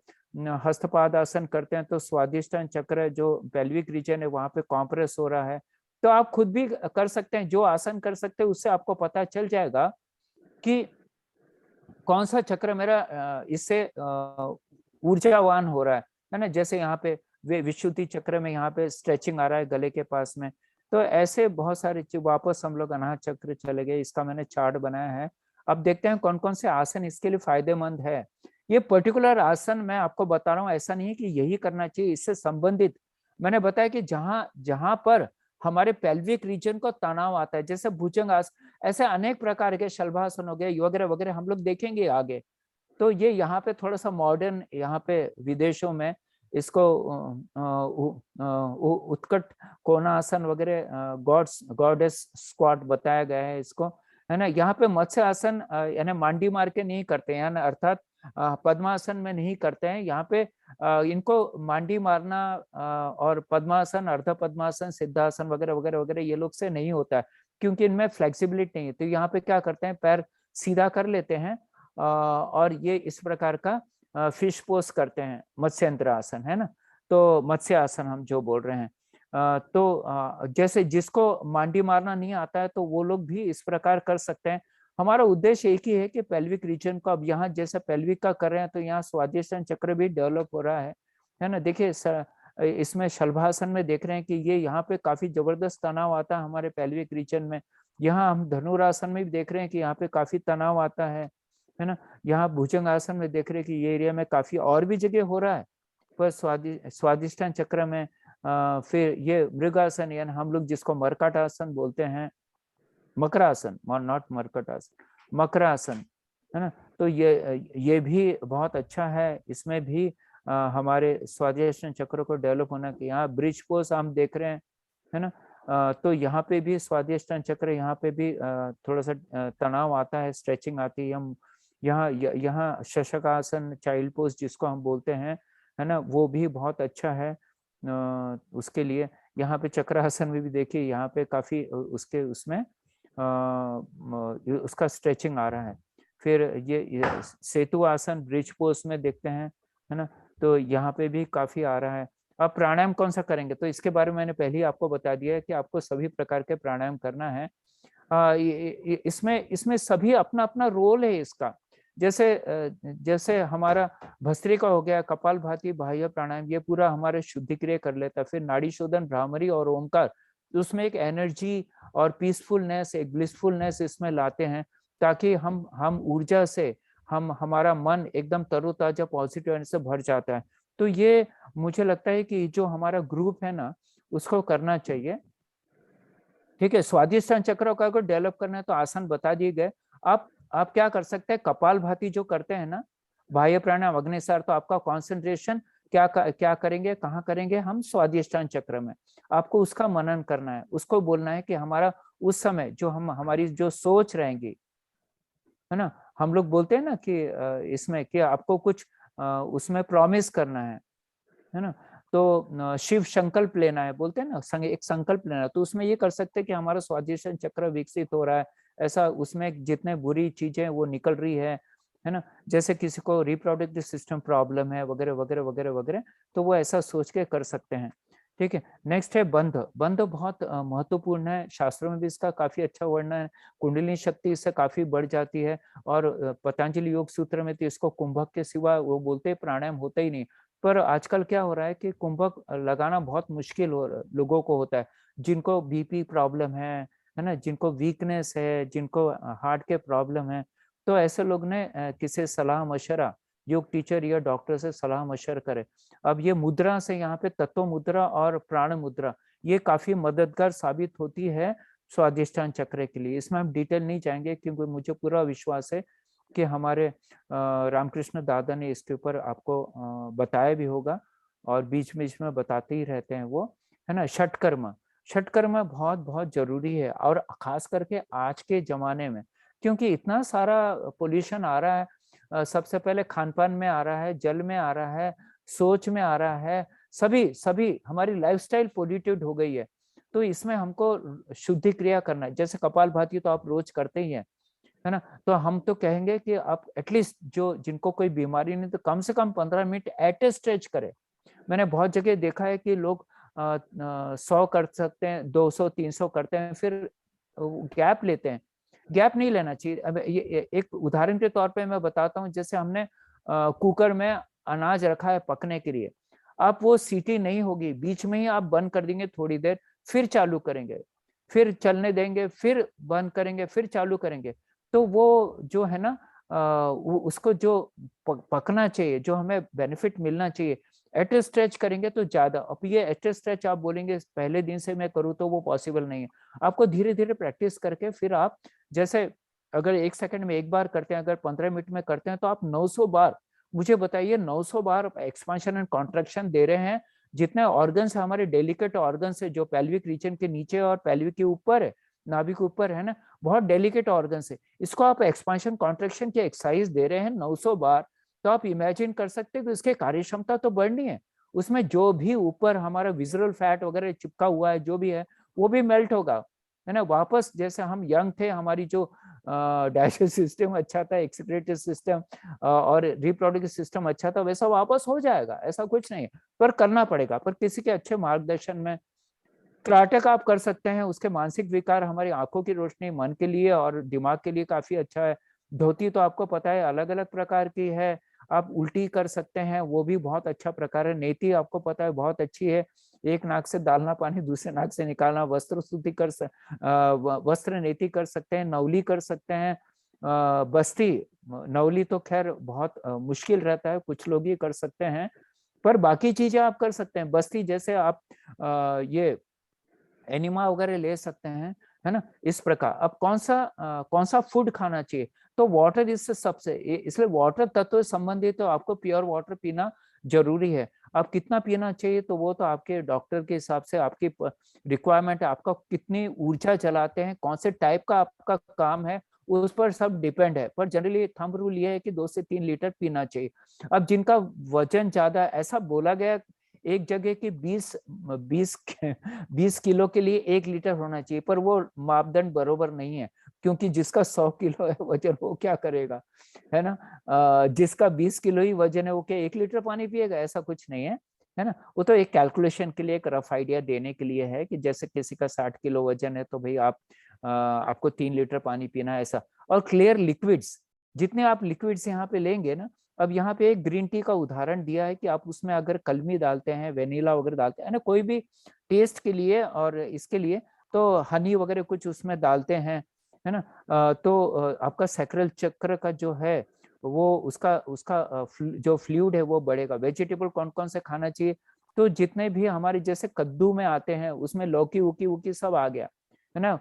हस्तपाद आसन करते हैं तो स्वादिष्टान चक्र जो पेल्विक रीजन है वहां पे कॉम्प्रेस हो रहा है। तो आप खुद भी कर सकते हैं, जो आसन कर सकते हैं उससे आपको पता चल जाएगा कि कौन सा चक्र मेरा इससे ऊर्जावान हो रहा है ना। जैसे यहाँ पे वे विशुद्धि चक्र में यहाँ पे स्ट्रेचिंग आ रहा है गले के पास में। तो ऐसे बहुत सारे वापस हम लोग अनाहत चक्र चले गए, इसका मैंने चार्ट बनाया है। अब देखते हैं कौन कौन से आसन इसके लिए फायदेमंद है। ये पर्टिकुलर आसन मैं आपको बता रहा हूँ, ऐसा नहीं है कि यही करना चाहिए, इससे संबंधित मैंने बताया कि जहां जहां पर हमारे पेल्विक रीजन को तनाव आता है, जैसे भुजंग आसन, ऐसे अनेक प्रकार के शलभासन हो गए वगैरह वगैरह हम लोग देखेंगे आगे। तो ये यहाँ पे थोड़ा सा मॉडर्न, यहाँ पे विदेशों में इसको उत्कट कोणासन वगैरह गॉडेस स्क्वाट बताया गया है इसको, है ना। यहाँ पे मत्स्य आसन यानी मांडी मार के नहीं करते हैं, यानी अर्थात पद्मासन में नहीं करते हैं। यहाँ पे इनको मांडी मारना और पद्मासन, अर्ध पद्मासन, सिद्धासन वगैरह वगैरह वगैरह ये लोग से नहीं होता है, क्योंकि इनमें फ्लेक्सिबिलिटी नहीं है। तो यहाँ पे क्या करते हैं, पैर सीधा कर लेते हैं और ये इस प्रकार का फिश पोज करते हैं, मत्स्येंद्र आसन, है ना। तो मत्स्य आसन हम जो बोल रहे हैं, तो जैसे जिसको मांडी मारना नहीं आता है तो वो लोग भी इस प्रकार कर सकते हैं। हमारा उद्देश्य एक ही है कि पेल्विक रीजन को, अब यहाँ जैसे पेल्विक का कर रहे हैं तो यहाँ स्वादिष्टान चक्र भी डेवलप हो रहा है ना। देखिए इसमें शलभासन में देख रहे हैं कि ये यहाँ पे काफी जबरदस्त तनाव आता है हमारे पेल्विक रीजन में। यहाँ हम धनुरासन में भी देख रहे हैं कि यहाँ पे काफी तनाव आता है ना। यहाँ भुजंग आसन में देख रहे हैं कि ये एरिया में काफी और भी जगह हो रहा है, पर स्वादिष्टान चक्र में फिर ये मृगासन यानी हम लोग जिसको मरकट आसन बोलते हैं, मकरासन, नॉट मरकट आसन, मकरासन, है ना। तो ये भी बहुत अच्छा है, इसमें भी हमारे स्वादिष्टान चक्र को डेवलप होना कि यहाँ ब्रिज पोज हम देख रहे हैं, है ना। तो यहाँ पे भी स्वादिष्टान चक्र, यहाँ पे भी थोड़ा सा तनाव आता है, स्ट्रेचिंग आती है। हम यहाँ शशकासन, चाइल्ड पोज जिसको हम बोलते हैं, है ना, वो भी बहुत अच्छा है उसके लिए। यहाँ पे चक्रासन में भी देखिए, यहाँ पे काफी उसके उसमें उसका स्ट्रेचिंग आ रहा है। फिर ये सेतु आसन ब्रिज पोज में देखते हैं, है ना, तो यहाँ पे भी काफी आ रहा है। अब प्राणायाम कौन सा करेंगे, तो इसके बारे में मैंने पहले ही आपको बता दिया है कि आपको सभी प्रकार के प्राणायाम करना है। इसमें इसमें सभी अपना अपना रोल है इसका। जैसे हमारा भस्त्रिका हो गया, कपालभाति, बाह्य प्राणायाम, ये पूरा हमारे शुद्धिक्रिया कर लेता है। फिर नाड़ी शोधन, भ्रामरी और ओंकार, तो उसमें एक एनर्जी और पीसफुलनेस, एक ब्लिसफुलनेस इसमें लाते हैं, ताकि हम ऊर्जा से हमारा मन एकदम तरोताजा पॉजिटिव से भर जाता है। तो ये मुझे लगता है कि जो हमारा ग्रुप है ना, उसको करना चाहिए। ठीक है, स्वादिष्टान चक्र का अगर डेवलप करना है तो आसन बता दिए गए। आप क्या कर सकते हैं, कपालभाति जो करते हैं ना, बाह्य प्राणायाम, अग्निसार, तो आपका कंसंट्रेशन क्या करेंगे, कहाँ करेंगे, हम स्वादिष्टान चक्र में। आपको उसका मनन करना है, उसको बोलना है कि हमारा उस समय जो हमारी जो सोच रहेंगी, है ना, हम लोग बोलते हैं ना कि इसमें कि आपको कुछ उसमें प्रॉमिस करना है ना, तो शिव संकल्प लेना है, बोलते हैं ना, एक संकल्प लेना है। तो उसमें ये कर सकते हैं कि हमारा स्वादिष्टान चक्र विकसित हो रहा है, ऐसा उसमें जितने बुरी चीजें वो निकल रही है ना, जैसे किसी को रिप्रोडक्टिव सिस्टम प्रॉब्लम है वगैरह वगैरह वगैरह वगैरह, तो वो ऐसा सोच के कर सकते हैं। ठीक है, नेक्स्ट है बंध। बंध बहुत महत्वपूर्ण है, शास्त्रों में भी इसका काफी अच्छा वर्णन है। कुंडलिनी शक्ति इससे काफी बढ़ जाती है, और पतंजलि योग सूत्र में तो इसको कुंभक के सिवा वो बोलते हैं प्राणायाम होता ही नहीं। पर आजकल क्या हो रहा है कि कुंभक लगाना बहुत मुश्किल लोगों को होता है, जिनको बीपी प्रॉब्लम है ना, जिनको वीकनेस है, जिनको हार्ट के प्रॉब्लम है। तो ऐसे लोग ने किसी सलाह मशवरा योग टीचर या डॉक्टर से सलाह मशवरा करे। अब ये मुद्रा से, यहाँ पे तत्व मुद्रा और प्राण मुद्रा, ये काफी मददगार साबित होती है स्वादिष्टान चक्र के लिए। इसमें हम डिटेल नहीं जाएंगे, क्योंकि मुझे पूरा विश्वास है कि हमारे रामकृष्ण दादा ने इसके ऊपर आपको बताया भी होगा, और बीच बीच में बताते ही रहते हैं वो, है ना। षटकर्म, षटकर्म बहुत बहुत जरूरी है, और खास करके आज के जमाने में, क्योंकि इतना सारा पोल्यूशन आ रहा है। सबसे पहले खान पान में आ रहा है, जल में आ रहा है, सोच में आ रहा है, सभी सभी हमारी लाइफस्टाइल पोल्यूटेड हो गई है। तो इसमें हमको शुद्धि क्रिया करना है। जैसे कपालभाति तो आप रोज करते ही हैं, है ना, तो हम तो कहेंगे कि आप एटलीस्ट जो जिनको कोई बीमारी नहीं, तो कम से कम 15 मिनट एट ए स्ट्रेच करें। मैंने बहुत जगह देखा है कि लोग 100 कर सकते हैं, 200 300 करते हैं, फिर गैप लेते हैं। गैप नहीं लेना चाहिए। अब ये एक उदाहरण के तौर पे मैं बताता हूँ, जैसे हमने कुकर में अनाज रखा है पकने के लिए, आप वो सीटी नहीं होगी, बीच में ही आप बंद कर देंगे थोड़ी देर, फिर चालू करेंगे, फिर चलने देंगे, फिर बंद करेंगे, फिर चालू करेंगे, तो वो जो है ना, उसको जो पकना चाहिए, जो हमें बेनिफिट मिलना चाहिए, एट स्ट्रेच करेंगे तो ज्यादा। अब ये एट स्ट्रेच आप बोलेंगे पहले दिन से मैं करूँ, तो वो पॉसिबल नहीं है। आपको धीरे धीरे प्रैक्टिस करके फिर आप, जैसे अगर 1 सेकंड में एक बार करते हैं, अगर 15 मिनट में करते हैं, तो आप 900 बार, मुझे बताइए 900 बार एक्सपांशन एंड कॉन्ट्रैक्शन दे रहे हैं। जितने ऑर्गन्स है हमारे, डेलिकेट ऑर्गन्स है, जो पेल्विक रीजन के नीचे और पेल्विक के ऊपर है, नाभि के ऊपर है ना, बहुत डेलिकेट ऑर्गन्स है, इसको आप एक्सपांशन कॉन्ट्रैक्शन की एक्सरसाइज दे रहे हैं 900 बार, तो आप इमेजिन कर सकते हैं कि उसकी कार्यक्षमता तो बढ़नी है। उसमें जो भी ऊपर हमारा विजुअल फैट वगैरह चिपका हुआ है, जो भी है, वो भी मेल्ट होगा, है ना। वापस जैसे हम यंग थे, हमारी जो डाइजेस्टिव सिस्टम अच्छा था, एक्सक्रीटरी सिस्टम और रिप्रोडक्टिव सिस्टम अच्छा था, वैसा वापस हो जाएगा, ऐसा कुछ नहीं है। पर करना पड़ेगा, पर किसी के अच्छे मार्गदर्शन में। कराटे का आप कर सकते हैं, उसके मानसिक विकार, हमारी आंखों की रोशनी, मन के लिए और दिमाग के लिए काफी अच्छा है। धोती तो आपको पता है अलग अलग प्रकार की है, आप उल्टी कर सकते हैं, वो भी बहुत अच्छा प्रकार है। नेति आपको पता है बहुत अच्छी है, एक नाक से डालना पानी, दूसरे नाक से निकालना। वस्त्र स्तुति वस्त्र नेति कर सकते हैं, नवली कर सकते हैं, बस्ती, नवली तो खैर बहुत मुश्किल रहता है, कुछ लोग ही कर सकते हैं, पर बाकी चीजें आप कर सकते हैं। बस्ती जैसे आप ये एनिमा वगैरह ले सकते हैं, है ना, इस प्रकार। अब कौन सा फूड खाना चाहिए, तो वाटर इससे सबसे, इसलिए वाटर तत्व से संबंधित, तो आपको प्योर वाटर पीना जरूरी है। आप कितना पीना चाहिए, तो वो तो आपके डॉक्टर के हिसाब से आपकी रिक्वायरमेंट है, आपका कितनी ऊर्जा चलाते हैं, कौन से टाइप का आपका काम है, उस पर सब डिपेंड है। पर जनरली थंब रूल ये है कि 2 से 3 लीटर पीना चाहिए। अब जिनका वजन ज्यादा, ऐसा बोला गया एक जगह की 20 किलो के लिए 1 लीटर होना चाहिए, पर वो मापदंड बरोबर नहीं है, क्योंकि जिसका 100 किलो है वजन वो क्या करेगा, है ना। जिसका 20 किलो ही वजन है वो क्या 1 लीटर पानी पिएगा, ऐसा कुछ नहीं है ना। वो तो एक कैलकुलेशन के लिए, एक रफ आइडिया देने के लिए है कि जैसे किसी का 60 किलो वजन है तो भाई आपको 3 लीटर पानी पीना है, ऐसा। और क्लियर लिक्विड्स, जितने आप लिक्विड्स यहाँ पे लेंगे ना, अब यहाँ पे एक ग्रीन टी का उदाहरण दिया है कि आप उसमें अगर कलमी डालते हैं, वेनिला वगैरह डालते हैं ना, कोई भी टेस्ट के लिए और इसके लिए, तो हनी वगैरह कुछ उसमें डालते हैं, है ना। तो आपका सैक्रल चक्र का जो है वो उसका उसका जो फ्लूइड है वो बढ़ेगा। वेजिटेबल कौन कौन से खाना चाहिए, तो जितने भी हमारे जैसे कद्दू में आते हैं उसमें लौकी वुकी वुकी सब आ गया, है ना।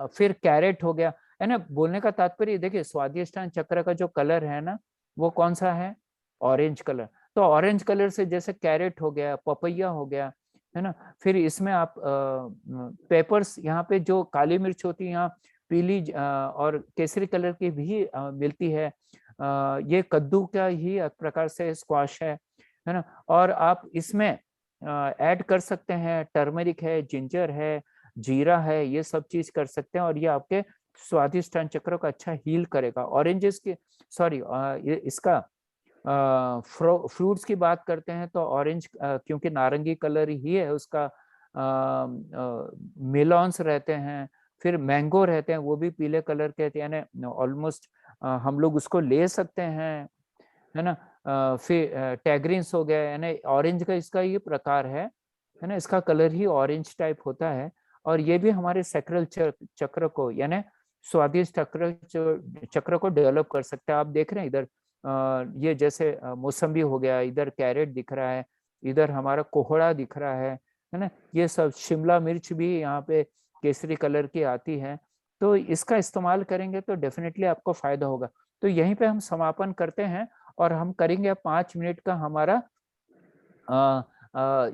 फिर कैरेट हो गया, है ना। बोलने का तात्पर्य देखिए, स्वादिष्टान चक्र का जो कलर है ना वो कौन सा है, ऑरेंज कलर। तो ऑरेंज कलर से जैसे कैरेट हो गया, पपैया हो गया, है ना। फिर इसमें आप पेपर्स, यहाँ पे जो काली मिर्च होती है यहाँ पीली और केसरी कलर की भी मिलती है। ये कद्दू का ही एक प्रकार से स्क्वाश है ना। और आप इसमें ऐड कर सकते हैं, टर्मरिक है, जिंजर है, जीरा है, ये सब चीज कर सकते हैं, और ये आपके स्वादिष्टान चक्र को अच्छा हील करेगा। ऑरेंजेस की, सॉरी, इसका फ्रूट्स की बात करते हैं तो ऑरेंज, क्योंकि नारंगी कलर ही है उसका, मेलॉन्स रहते हैं, फिर मैंगो रहते हैं, वो भी पीले कलर के, यानी ऑलमोस्ट हम लोग उसको ले सकते हैं, है ना। फिर टैगरिन्स हो गया, यानी ऑरेंज का इसका ये प्रकार है ना, इसका कलर ही ऑरेंज टाइप होता है। और ये भी हमारे सैक्रल चक्र को, यानी स्वादिष्ट चक्र को डेवलप कर सकते हैं। आप देख रहे हैं इधर ये जैसे मौसम्बी हो गया, इधर कैरेट दिख रहा है, इधर हमारा कोहड़ा दिख रहा है ना। ये सब शिमला मिर्च भी यहाँ पे केसरी कलर की आती है, तो इसका इस्तेमाल करेंगे तो डेफिनेटली आपको फायदा होगा। तो यहीं पे हम समापन करते हैं, और हम करेंगे 5 मिनट का हमारा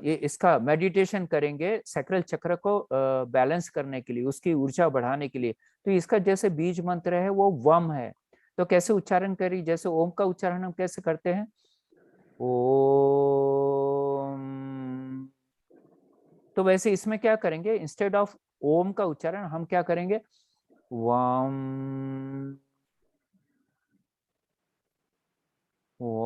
ये इसका मेडिटेशन करेंगे सैक्रल चक्र को बैलेंस करने के लिए, उसकी ऊर्जा बढ़ाने के लिए। तो इसका जैसे बीज मंत्र है वो वम है, तो कैसे उच्चारण करें, जैसे ओम का उच्चारण हम कैसे करते हैं, ओम, तो वैसे इसमें क्या करेंगे, इंस्टेड ऑफ ओम का उच्चारण हम क्या करेंगे, वम वम,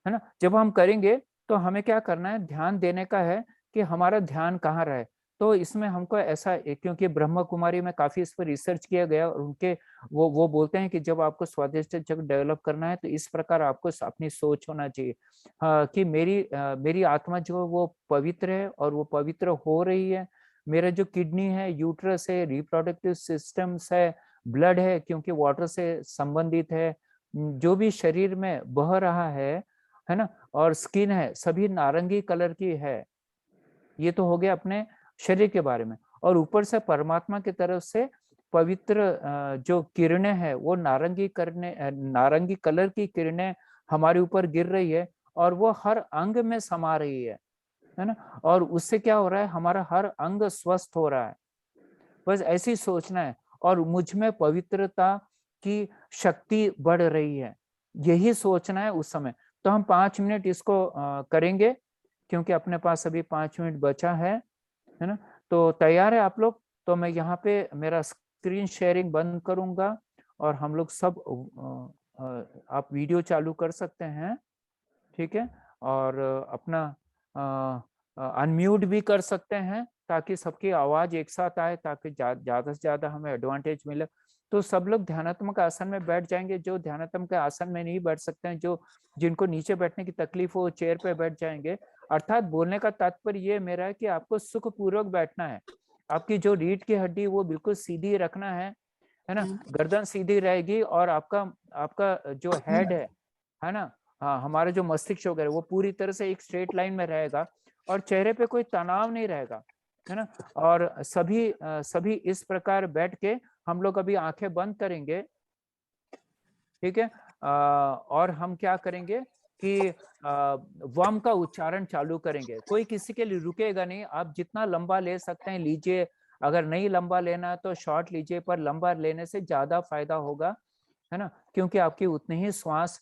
है ना। जब हम करेंगे तो हमें क्या करना है, ध्यान देने का है कि हमारा ध्यान कहाँ रहे। तो इसमें हमको ऐसा, क्योंकि ब्रह्म कुमारी में काफी इस पर रिसर्च किया गया, और उनके वो बोलते हैं कि जब आपको स्वादिष्ट चक्र डेवलप करना है तो इस प्रकार आपको अपनी सोच होना चाहिए, कि मेरी आत्मा जो वो पवित्र है और वो पवित्र हो रही है। मेरा जो किडनी है, यूट्रस है, रिप्रोडक्टिव सिस्टम्स है, ब्लड है, क्योंकि वाटर से संबंधित है, जो भी शरीर में बह रहा है ना, और स्किन है, सभी नारंगी कलर की है। ये तो हो गया अपने शरीर के बारे में। और ऊपर से परमात्मा की तरफ से पवित्र जो किरणें है वो नारंगी कलर की किरणें हमारे ऊपर गिर रही है, और वो हर अंग में समा रही है ना। और उससे क्या हो रहा है, हमारा हर अंग स्वस्थ हो रहा है। बस ऐसे ही सोचना है, और मुझ में पवित्रता की शक्ति बढ़ रही है, यही सोचना है उस समय। तो हम 5 मिनट इसको करेंगे, क्योंकि अपने पास अभी 5 मिनट बचा है ना। तो तैयार है आप लोग, तो मैं यहाँ पे मेरा स्क्रीन शेयरिंग बंद करूंगा, और हम लोग सब आप वीडियो चालू कर सकते हैं, ठीक है। और अपना अनम्यूट भी कर सकते हैं, ताकि सबकी आवाज एक साथ आए, ताकि ज्यादा से ज्यादा हमें एडवांटेज मिले। तो सब लोग ध्यानात्मक आसन में बैठ जाएंगे, जो ध्यानात्मक आसन में नहीं बैठ सकते हैं, जो जिनको नीचे बैठने की तकलीफ हो, चेयर पे बैठ जाएंगे। अर्थात बोलने का तात्पर्य ये मेरा है कि आपको सुखपूर्वक बैठना है, आपकी जो रीढ़ की हड्डी वो बिल्कुल सीधी रखना है ना, गर्दन सीधी रहेगी, और आपका आपका जो हेड है ना, हाँ, हमारा जो मस्तिष्क वगैरह वो पूरी तरह से एक स्ट्रेट लाइन में रहेगा, और चेहरे पे कोई तनाव नहीं रहेगा, है ना। और सभी इस प्रकार बैठ के हम लोग अभी आंखें बंद करेंगे, ठीक है। और हम क्या करेंगे कि वम का उच्चारण चालू करेंगे, कोई किसी के लिए रुकेगा नहीं, आप जितना लंबा ले सकते हैं लीजिए, अगर नहीं लंबा लेना है तो शॉर्ट लीजिए, पर लंबा लेने से ज्यादा फायदा होगा, है ना, क्योंकि आपकी उतनी ही श्वास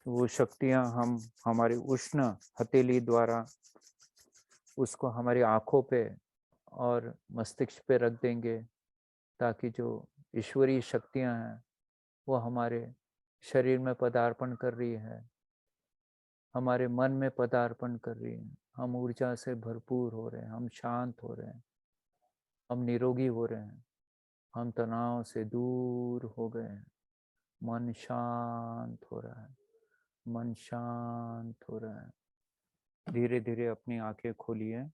वो शक्तियां हम हमारी उष्ण हथेली द्वारा उसको हमारी आंखों पे और मस्तिष्क पे रख देंगे, ताकि जो ईश्वरीय शक्तियां हैं वो हमारे शरीर में पदार्पण कर रही है, हमारे मन में पदार्पण कर रही है। हम ऊर्जा से भरपूर हो रहे हैं, हम शांत हो रहे हैं, हम निरोगी हो रहे हैं, हम तनाव से दूर हो गए हैं, मन शांत हो रहा है, मन शांत हो रहा है। धीरे धीरे अपनी आंखें खोलिए।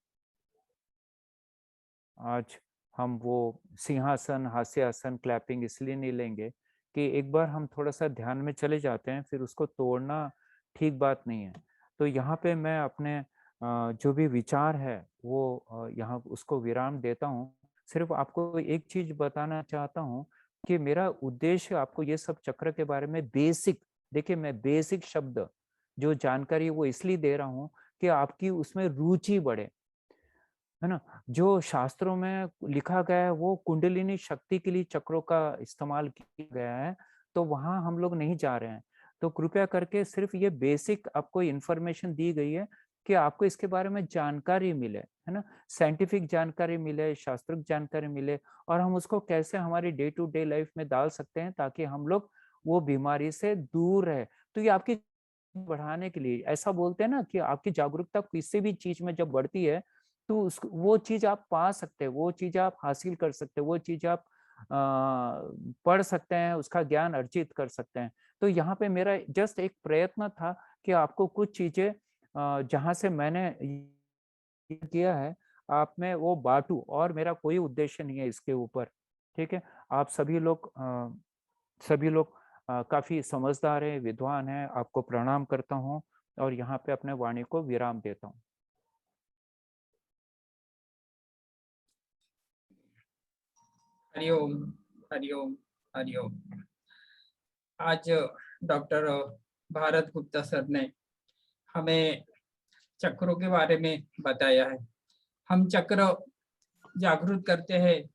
आज हम वो सिंहासन, हास्यासन, क्लैपिंग इसलिए नहीं लेंगे कि एक बार हम थोड़ा सा ध्यान में चले जाते हैं, फिर उसको तोड़ना ठीक बात नहीं है। तो यहाँ पे मैं अपने जो भी विचार है वो यहाँ उसको विराम देता हूँ। सिर्फ आपको एक चीज बताना चाहता हूँ कि मेरा उद्देश्य आपको ये सब चक्र के बारे में बेसिक, देखिए मैं बेसिक शब्द जो जानकारी वो इसलिए दे रहा हूँ कि आपकी उसमें रुचि बढ़े, है ना। जो शास्त्रों में लिखा गया है वो कुंडलिनी शक्ति के लिए चक्रों का इस्तेमाल किया गया है, तो वहां हम लोग नहीं जा रहे हैं। तो कृपया करके सिर्फ ये बेसिक आपको इंफॉर्मेशन दी गई है कि आपको इसके बारे में जानकारी मिले, है ना, साइंटिफिक जानकारी मिले, शास्त्रिक जानकारी मिले, और हम उसको कैसे हमारी डे टू डे लाइफ में डाल सकते हैं ताकि हम लोग वो बीमारी से दूर रहे। तो ये आपकी बढ़ाने के लिए ऐसा बोलते हैं ना कि आपकी जागरूकता किसी भी चीज में जब बढ़ती है तो उस वो चीज आप पा सकते हैं, वो चीज आप हासिल कर सकते हैं, वो चीज आप पढ़ सकते हैं, उसका ज्ञान अर्जित कर सकते हैं। तो यहाँ पे मेरा जस्ट एक प्रयत्न था कि आपको कुछ चीजें जहाँ से मैंने किया है आप में वो बांटू, और मेरा कोई उद्देश्य नहीं है इसके ऊपर। ठीक है, आप सभी लोग काफी समझदार हैं, विद्वान हैं, आपको प्रणाम करता हूँ और यहाँ पे अपने वाणी को विराम देता हूँ। हरिओम, हरिओम, हरिओम। आज डॉक्टर भारत गुप्ता सर ने हमें चक्रों के बारे में बताया है। हम चक्र जागृत करते हैं,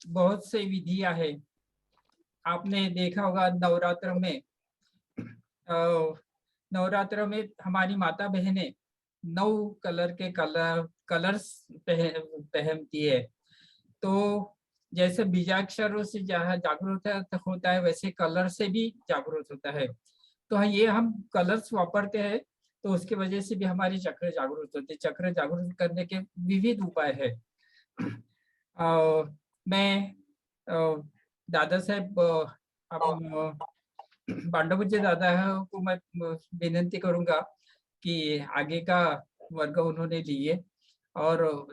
बहुत से विधियां है। आपने देखा होगा नवरात्र में, नवरात्र में हमारी माता बहनें 9 कलर के कलर्स पहनती है। तो जैसे बीजाक्षरों से जागरूक होता है, वैसे कलर से भी जागरूक होता है। तो ये हम कलर्स वापरते हैं, तो उसके वजह से भी हमारी चक्र जागरूक होते हैं। चक्र जागरूक करने के विविध उपाय है। मैं दादा साहेब पांडवपूज्य दादा को मैं विनंती करूंगा कि आगे का वर्ग उन्होंने लिए, और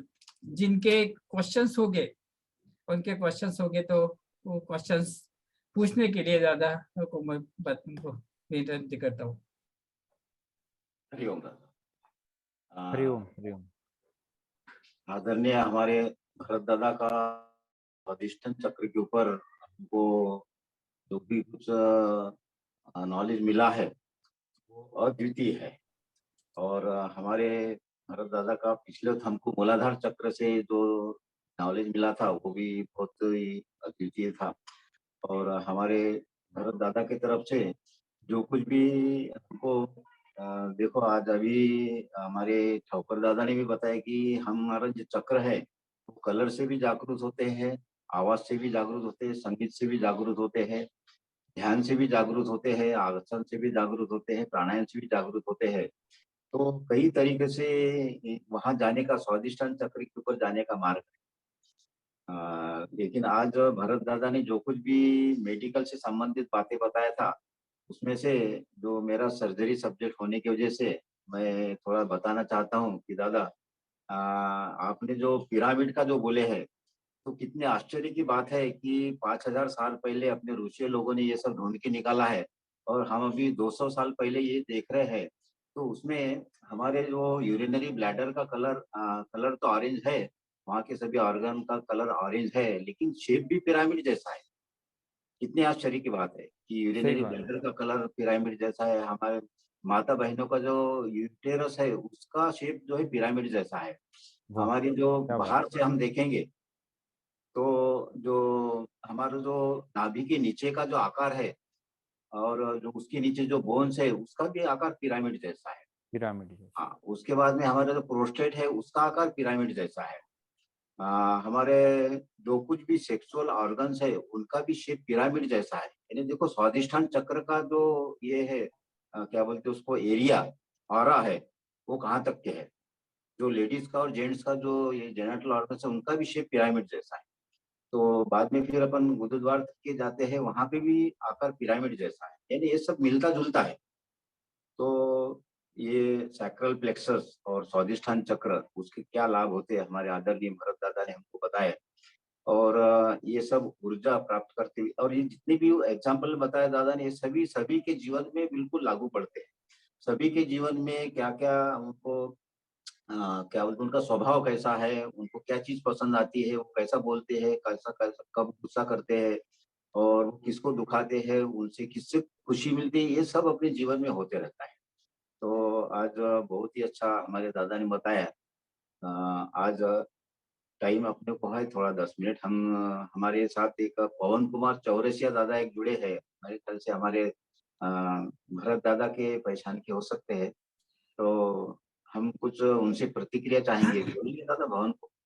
जिनके क्वेश्चंस होंगे उनके क्वेश्चंस होंगे तो वो क्वेश्चंस पूछने के लिए दादा को मैं विनती करता हूँ। हरिओम हरिओम हरिओम। आदरणीय हमारे भरत दादा का अधिष्ठान चक्र के ऊपर हमको जो भी कुछ नॉलेज मिला है वो अद्वितीय है। और हमारे भरत दादा का पिछले हमको मूलाधार चक्र से जो नॉलेज मिला था वो भी बहुत ही अद्वितीय था। और हमारे भरत दादा की तरफ से जो कुछ भी हमको देखो आज अभी हमारे ठाकुर दादा ने भी बताया कि हमारा जो चक्र है वो कलर से भी जागरूक होते हैं, आवाज से भी जागरूक होते हैं, संगीत से भी जागरूक होते हैं, ध्यान से भी जागरूक होते हैं, आसन से भी जागरूक होते हैं, प्राणायाम से भी जागरूक होते हैं। तो कई तरीके से वहां जाने का, स्वादिष्टान चक्र के ऊपर जाने का मार्ग है। लेकिन आज भरत दादा ने जो कुछ भी मेडिकल से संबंधित बातें बताया था उसमें से जो मेरा सर्जरी सब्जेक्ट होने की वजह से मैं थोड़ा बताना चाहता हूँ कि दादा आपने जो पिरामिड का जो बोले हैं तो कितने आश्चर्य की बात है कि 5000 साल पहले अपने ऋषि लोगों ने ये सब ढूंढ के निकाला है और हम अभी 200 साल पहले ये देख रहे हैं। तो उसमें हमारे जो यूरिनरी ब्लैडर का कलर तो ऑरेंज है, वहाँ के सभी ऑर्गन का कलर ऑरेंज है, लेकिन शेप भी पिरामिड जैसा है। कितनी आश्चर्य की बात है कि सही यूरिनरी बात है। ब्लैडर का कलर पिरामिड जैसा है। हमारे माता बहनों का जो यूटेरस है उसका शेप जो है पिरामिड जैसा है। वाह, हमारी जो क्या बात बाहर से हम देखेंगे तो जो हमारा जो नाभि के नीचे का जो आकार है और जो उसके नीचे जो बोन्स है उसका भी आकार पिरामिड जैसा है। पिरामिड जैसा। हाँ, उसके बाद में हमारा जो प्रोस्टेट है उसका आकार पिरामिड जैसा है। हमारे जो कुछ भी सेक्सुअल ऑर्गन्स है उनका भी शेप पिरामिड जैसा है। यानी देखो स्वादिष्ठान चक्र का जो ये है क्या बोलते हैं उसको, एरिया ऑरा है, वो कहाँ तक के है। जो लेडीज का और जेंट्स का जो ये जेनिटल ऑर्गन्स है उनका भी शेप पिरामिड जैसा है। तो बाद में फिर अपन गुरुद्वार के जाते हैं, वहां पे भी आकार पिरामिड जैसा है। यानी ये सब मिलता जुलता है। तो ये सैक्रल प्लेक्सस और स्वादिष्ठान चक्र, उसके क्या लाभ होते हैं हमारे आदरणीय भरत दादा ने हमको बताया। और ये सब ऊर्जा प्राप्त करते हुए, और ये जितने भी एग्जाम्पल बताया दादा ने, ये सभी सभी के जीवन में बिल्कुल लागू पड़ते हैं। सभी के जीवन में क्या क्या उनको क्या बोलते, उनका स्वभाव कैसा है, उनको क्या चीज पसंद आती है, वो कैसा बोलते हैं, कैसा कैसा कब गुस्सा करते हैं, और वो किसको दुखाते हैं, उनसे किससे खुशी मिलती है, ये सब अपने जीवन में होते रहता है। तो आज बहुत ही अच्छा हमारे दादा ने बताया। आज टाइम अपने को है थोड़ा 10 मिनट, हम हमारे साथ एक पवन कुमार चौरसिया दादा एक जुड़े हैं, मेरे ख्याल से हमारे भरत दादा के पहचान के हो सकते हैं। तो हम कुछ उनसे प्रतिक्रिया चाहेंगे। बोलिए दादा,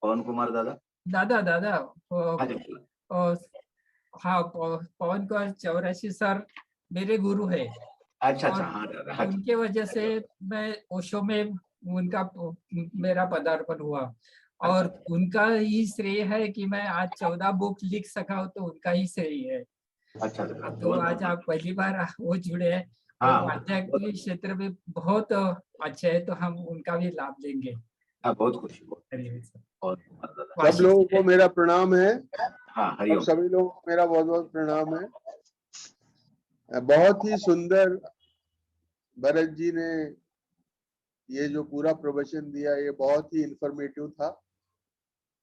पवन कुमार दादा। दादा दादा हाँ जी बोलिए। हाँ, पवन कुमार चौरासी सर मेरे गुरु है। अच्छा अच्छा, और हाँ दादा, हाँ जी। उनके वजह से मैं ओशो में उनका मेरा पदार्पण हुआ। और अच्छा उनका ही श्रेय है कि मैं आज 14 बुक लिख सका हूं, तो उनका ही श्रेय है। अच्छा दादा, तो बहुत आज आप पहली बार वो जुड़े हैं और हाँ आध्यात्मिक क्षेत्र में बहुत अच्छे है, तो हम उनका भी लाभ लेंगे। हाँ, बहुत खुशी, बहुत धन्यवाद सर। बहुत धन्यवाद दादा। सब लोगों को मेरा प्रणाम है हाँ, और हरिओम। सभी लोगों को मेरा बहुत बहुत प्रणाम है। बहुत ही सुंदर भरत जी ने ये जो पूरा प्रवचन दिया, ये बहुत ही इंफॉर्मेटिव था।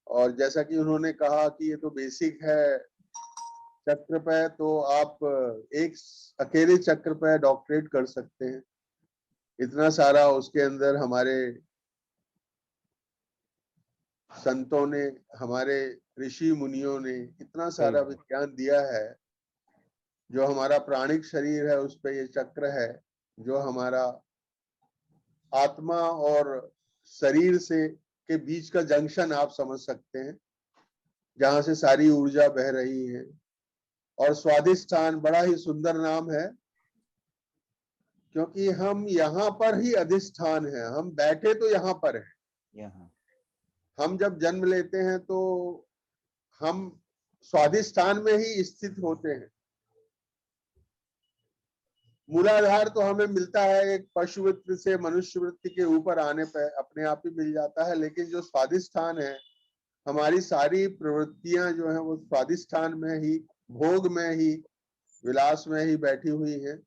और जैसा कि उन्होंने कहा कि ये तो बेसिक है चक्र पे, तो आप एक अकेले चक्र पे डॉक्टरेट कर सकते हैं। इतना सारा उसके अंदर हमारे संतों ने, हमारे ऋषि मुनियों ने इतना सारा विज्ञान दिया है। जो हमारा प्राणिक शरीर है उस पे ये चक्र है, जो हमारा आत्मा और शरीर से के बीच का जंक्शन आप समझ सकते हैं, जहां से सारी ऊर्जा बह रही है। और स्वादिष्ठान बड़ा ही सुंदर नाम है, क्योंकि हम यहाँ पर ही अधिष्ठान है। हम बैठे तो यहाँ पर हैं। यहाँ हम जब जन्म लेते हैं तो हम स्वादिष्ठान में ही स्थित होते हैं। मूलाधार तो हमें मिलता है एक पशु वृत्ति से मनुष्य वृत्ति के ऊपर आने पर अपने आप ही मिल जाता है, लेकिन जो स्वादिष्ठान है, हमारी सारी प्रवृत्तियां जो है वो स्वादिष्ठान में ही, भोग में ही, विलास में ही बैठी हुई हैं।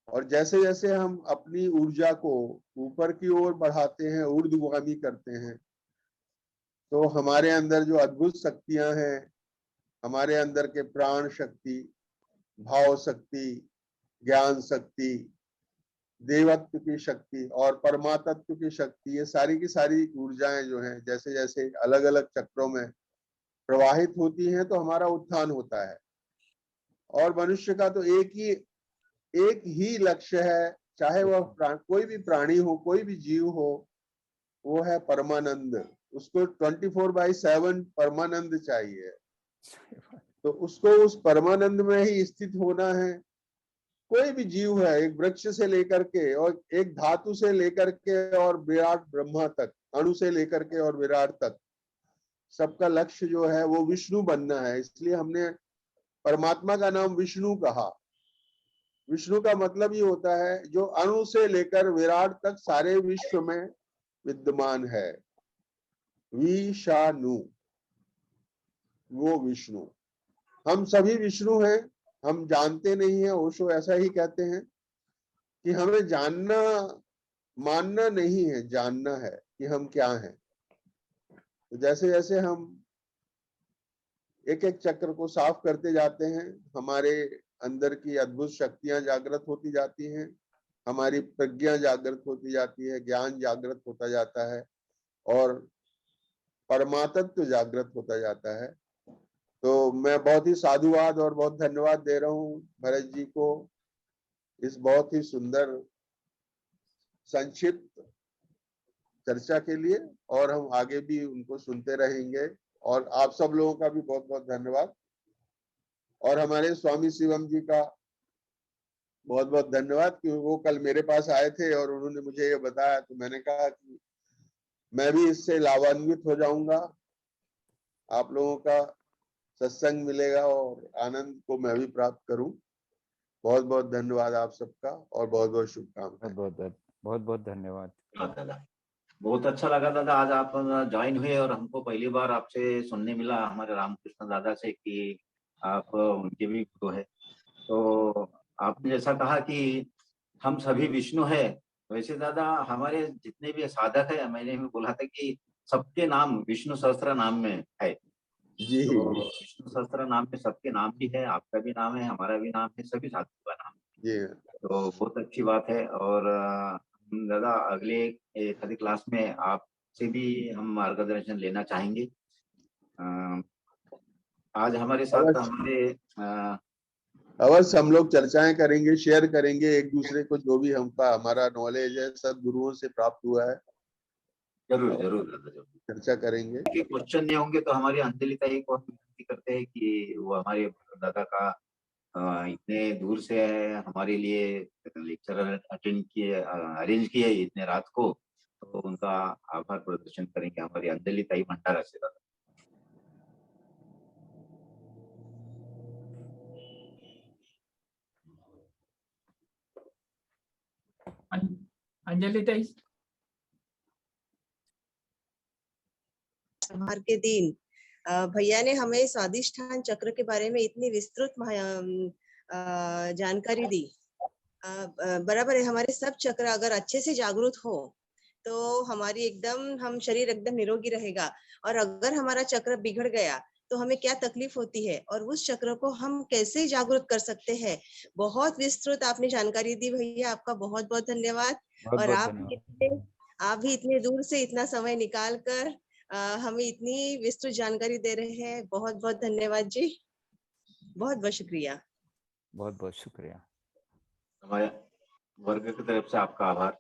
और जैसे जैसे हम अपनी ऊर्जा को ऊपर की ओर बढ़ाते हैं, ऊर्ध्वगामी करते हैं, तो हमारे अंदर जो अद्भुत शक्तियां हैं, हमारे अंदर के प्राण शक्ति, भाव शक्ति, ज्ञान शक्ति, देवत्व की शक्ति और परमातत्व की शक्ति, ये सारी की सारी ऊर्जाएं जो हैं, जैसे जैसे अलग अलग चक्रों में प्रवाहित होती हैं, तो हमारा उत्थान होता है। और मनुष्य का तो एक ही लक्ष्य है, चाहे वह कोई भी प्राणी हो, कोई भी जीव हो, वो है परमानंद। उसको 24/7 परमानंद चाहिए। तो उसको उस परमानंद में ही स्थित होना है। कोई भी जीव है, एक वृक्ष से लेकर के और एक धातु से लेकर के और विराट ब्रह्मा तक, अणु से लेकर के और विराट तक, सबका लक्ष्य जो है वो विष्णु बनना है। इसलिए हमने परमात्मा का नाम विष्णु कहा। विष्णु का मतलब ये होता है जो अणु से लेकर विराट तक सारे विश्व में विद्यमान है। विषाणु, वो विष्णु। हम सभी विष्णु हैं, हम जानते नहीं है। ओशो ऐसा ही कहते हैं कि हमें जानना मानना नहीं है, जानना है कि हम क्या हैं। तो जैसे जैसे हम एक एक चक्र को साफ करते जाते हैं, हमारे अंदर की अद्भुत शक्तियां जागृत होती जाती हैं, हमारी प्रज्ञा जागृत होती जाती है, ज्ञान जागृत होता जाता है और परमात्म जागृत होता जाता है। तो मैं बहुत ही साधुवाद और बहुत धन्यवाद दे रहा हूँ भरत जी को इस बहुत ही सुंदर संक्षिप्त चर्चा के लिए, और हम आगे भी उनको सुनते रहेंगे। और आप सब लोगों का भी बहुत बहुत धन्यवाद, और हमारे स्वामी शिवम जी का बहुत बहुत धन्यवाद कि वो कल मेरे पास आए थे और उन्होंने मुझे ये बताया, तो मैंने कहा कि मैं भी इससे लाभान्वित हो जाऊंगा, आप लोगों का सत्संग मिलेगा और आनंद को मैं भी प्राप्त करूं। बहुत बहुत धन्यवाद आप सबका और बहुत बहुत शुभकामनाएं। बहुत बहुत धन्यवाद। दादा बहुत अच्छा लगा दादा, आज आप ज्वाइन हुए और हमको पहली बार आपसे सुनने मिला हमारे रामकृष्ण दादा से कि आप उनके भी गुरु है। तो आपने जैसा कहा कि हम सभी विष्णु है, वैसे दादा हमारे जितने भी साधक है, मैंने भी बोला था कि सबके नाम विष्णु सहस्त्र नाम में है। जी तो विष्णु सहस्त्र नाम में सबके नाम भी है, आपका भी नाम है, हमारा भी नाम है, सभी साधुओं का नाम है। जी तो बहुत अच्छी बात है। और दादा अगले एक आधी क्लास में आपसे भी हम मार्गदर्शन लेना चाहेंगे। आज हमारे साथ हमारे अवश्य हम लोग चर्चाएं करेंगे, शेयर करेंगे एक दूसरे को, जो भी हमका हमारा नॉलेज है सब गुरुओं से प्राप्त हुआ है, जरूर जरूर दादा जरूर चर्चा करेंगे। क्वेश्चन नहीं होंगे तो हमारी अंजलि ताई को हम विनती करते हैं कि वो हमारे दादा का इतने दूर से हमारे लिए लेक्चर अटेंड किए, अरेंज किए इतने रात को, तो उनका आभार प्रदर्शन करेंगे हमारी अंजलि ताई भंडारा से दादा। अंजलि ताई। सोमवार के दिन भैया ने हमें स्वादिष्ठान चक्र के बारे में इतनी विस्तृत जानकारी दी। बराबर है, हमारे सब चक्र अगर अच्छे से जागृत हो तो हमारी हम शरीर एकदम निरोगी रहेगा, और अगर हमारा चक्र बिगड़ गया तो हमें क्या तकलीफ होती है और उस चक्र को हम कैसे जागृत कर सकते हैं। बहुत विस्तृत आपने जानकारी दी भैया, आपका बहुत बहुत धन्यवाद। और आप भी इतने दूर से इतना समय निकाल कर हमें इतनी विस्तृत जानकारी दे रहे हैं। बहुत बहुत धन्यवाद जी, बहुत बहुत शुक्रिया। बहुत बहुत शुक्रिया। हमारे वर्ग की तरफ से आपका आभार।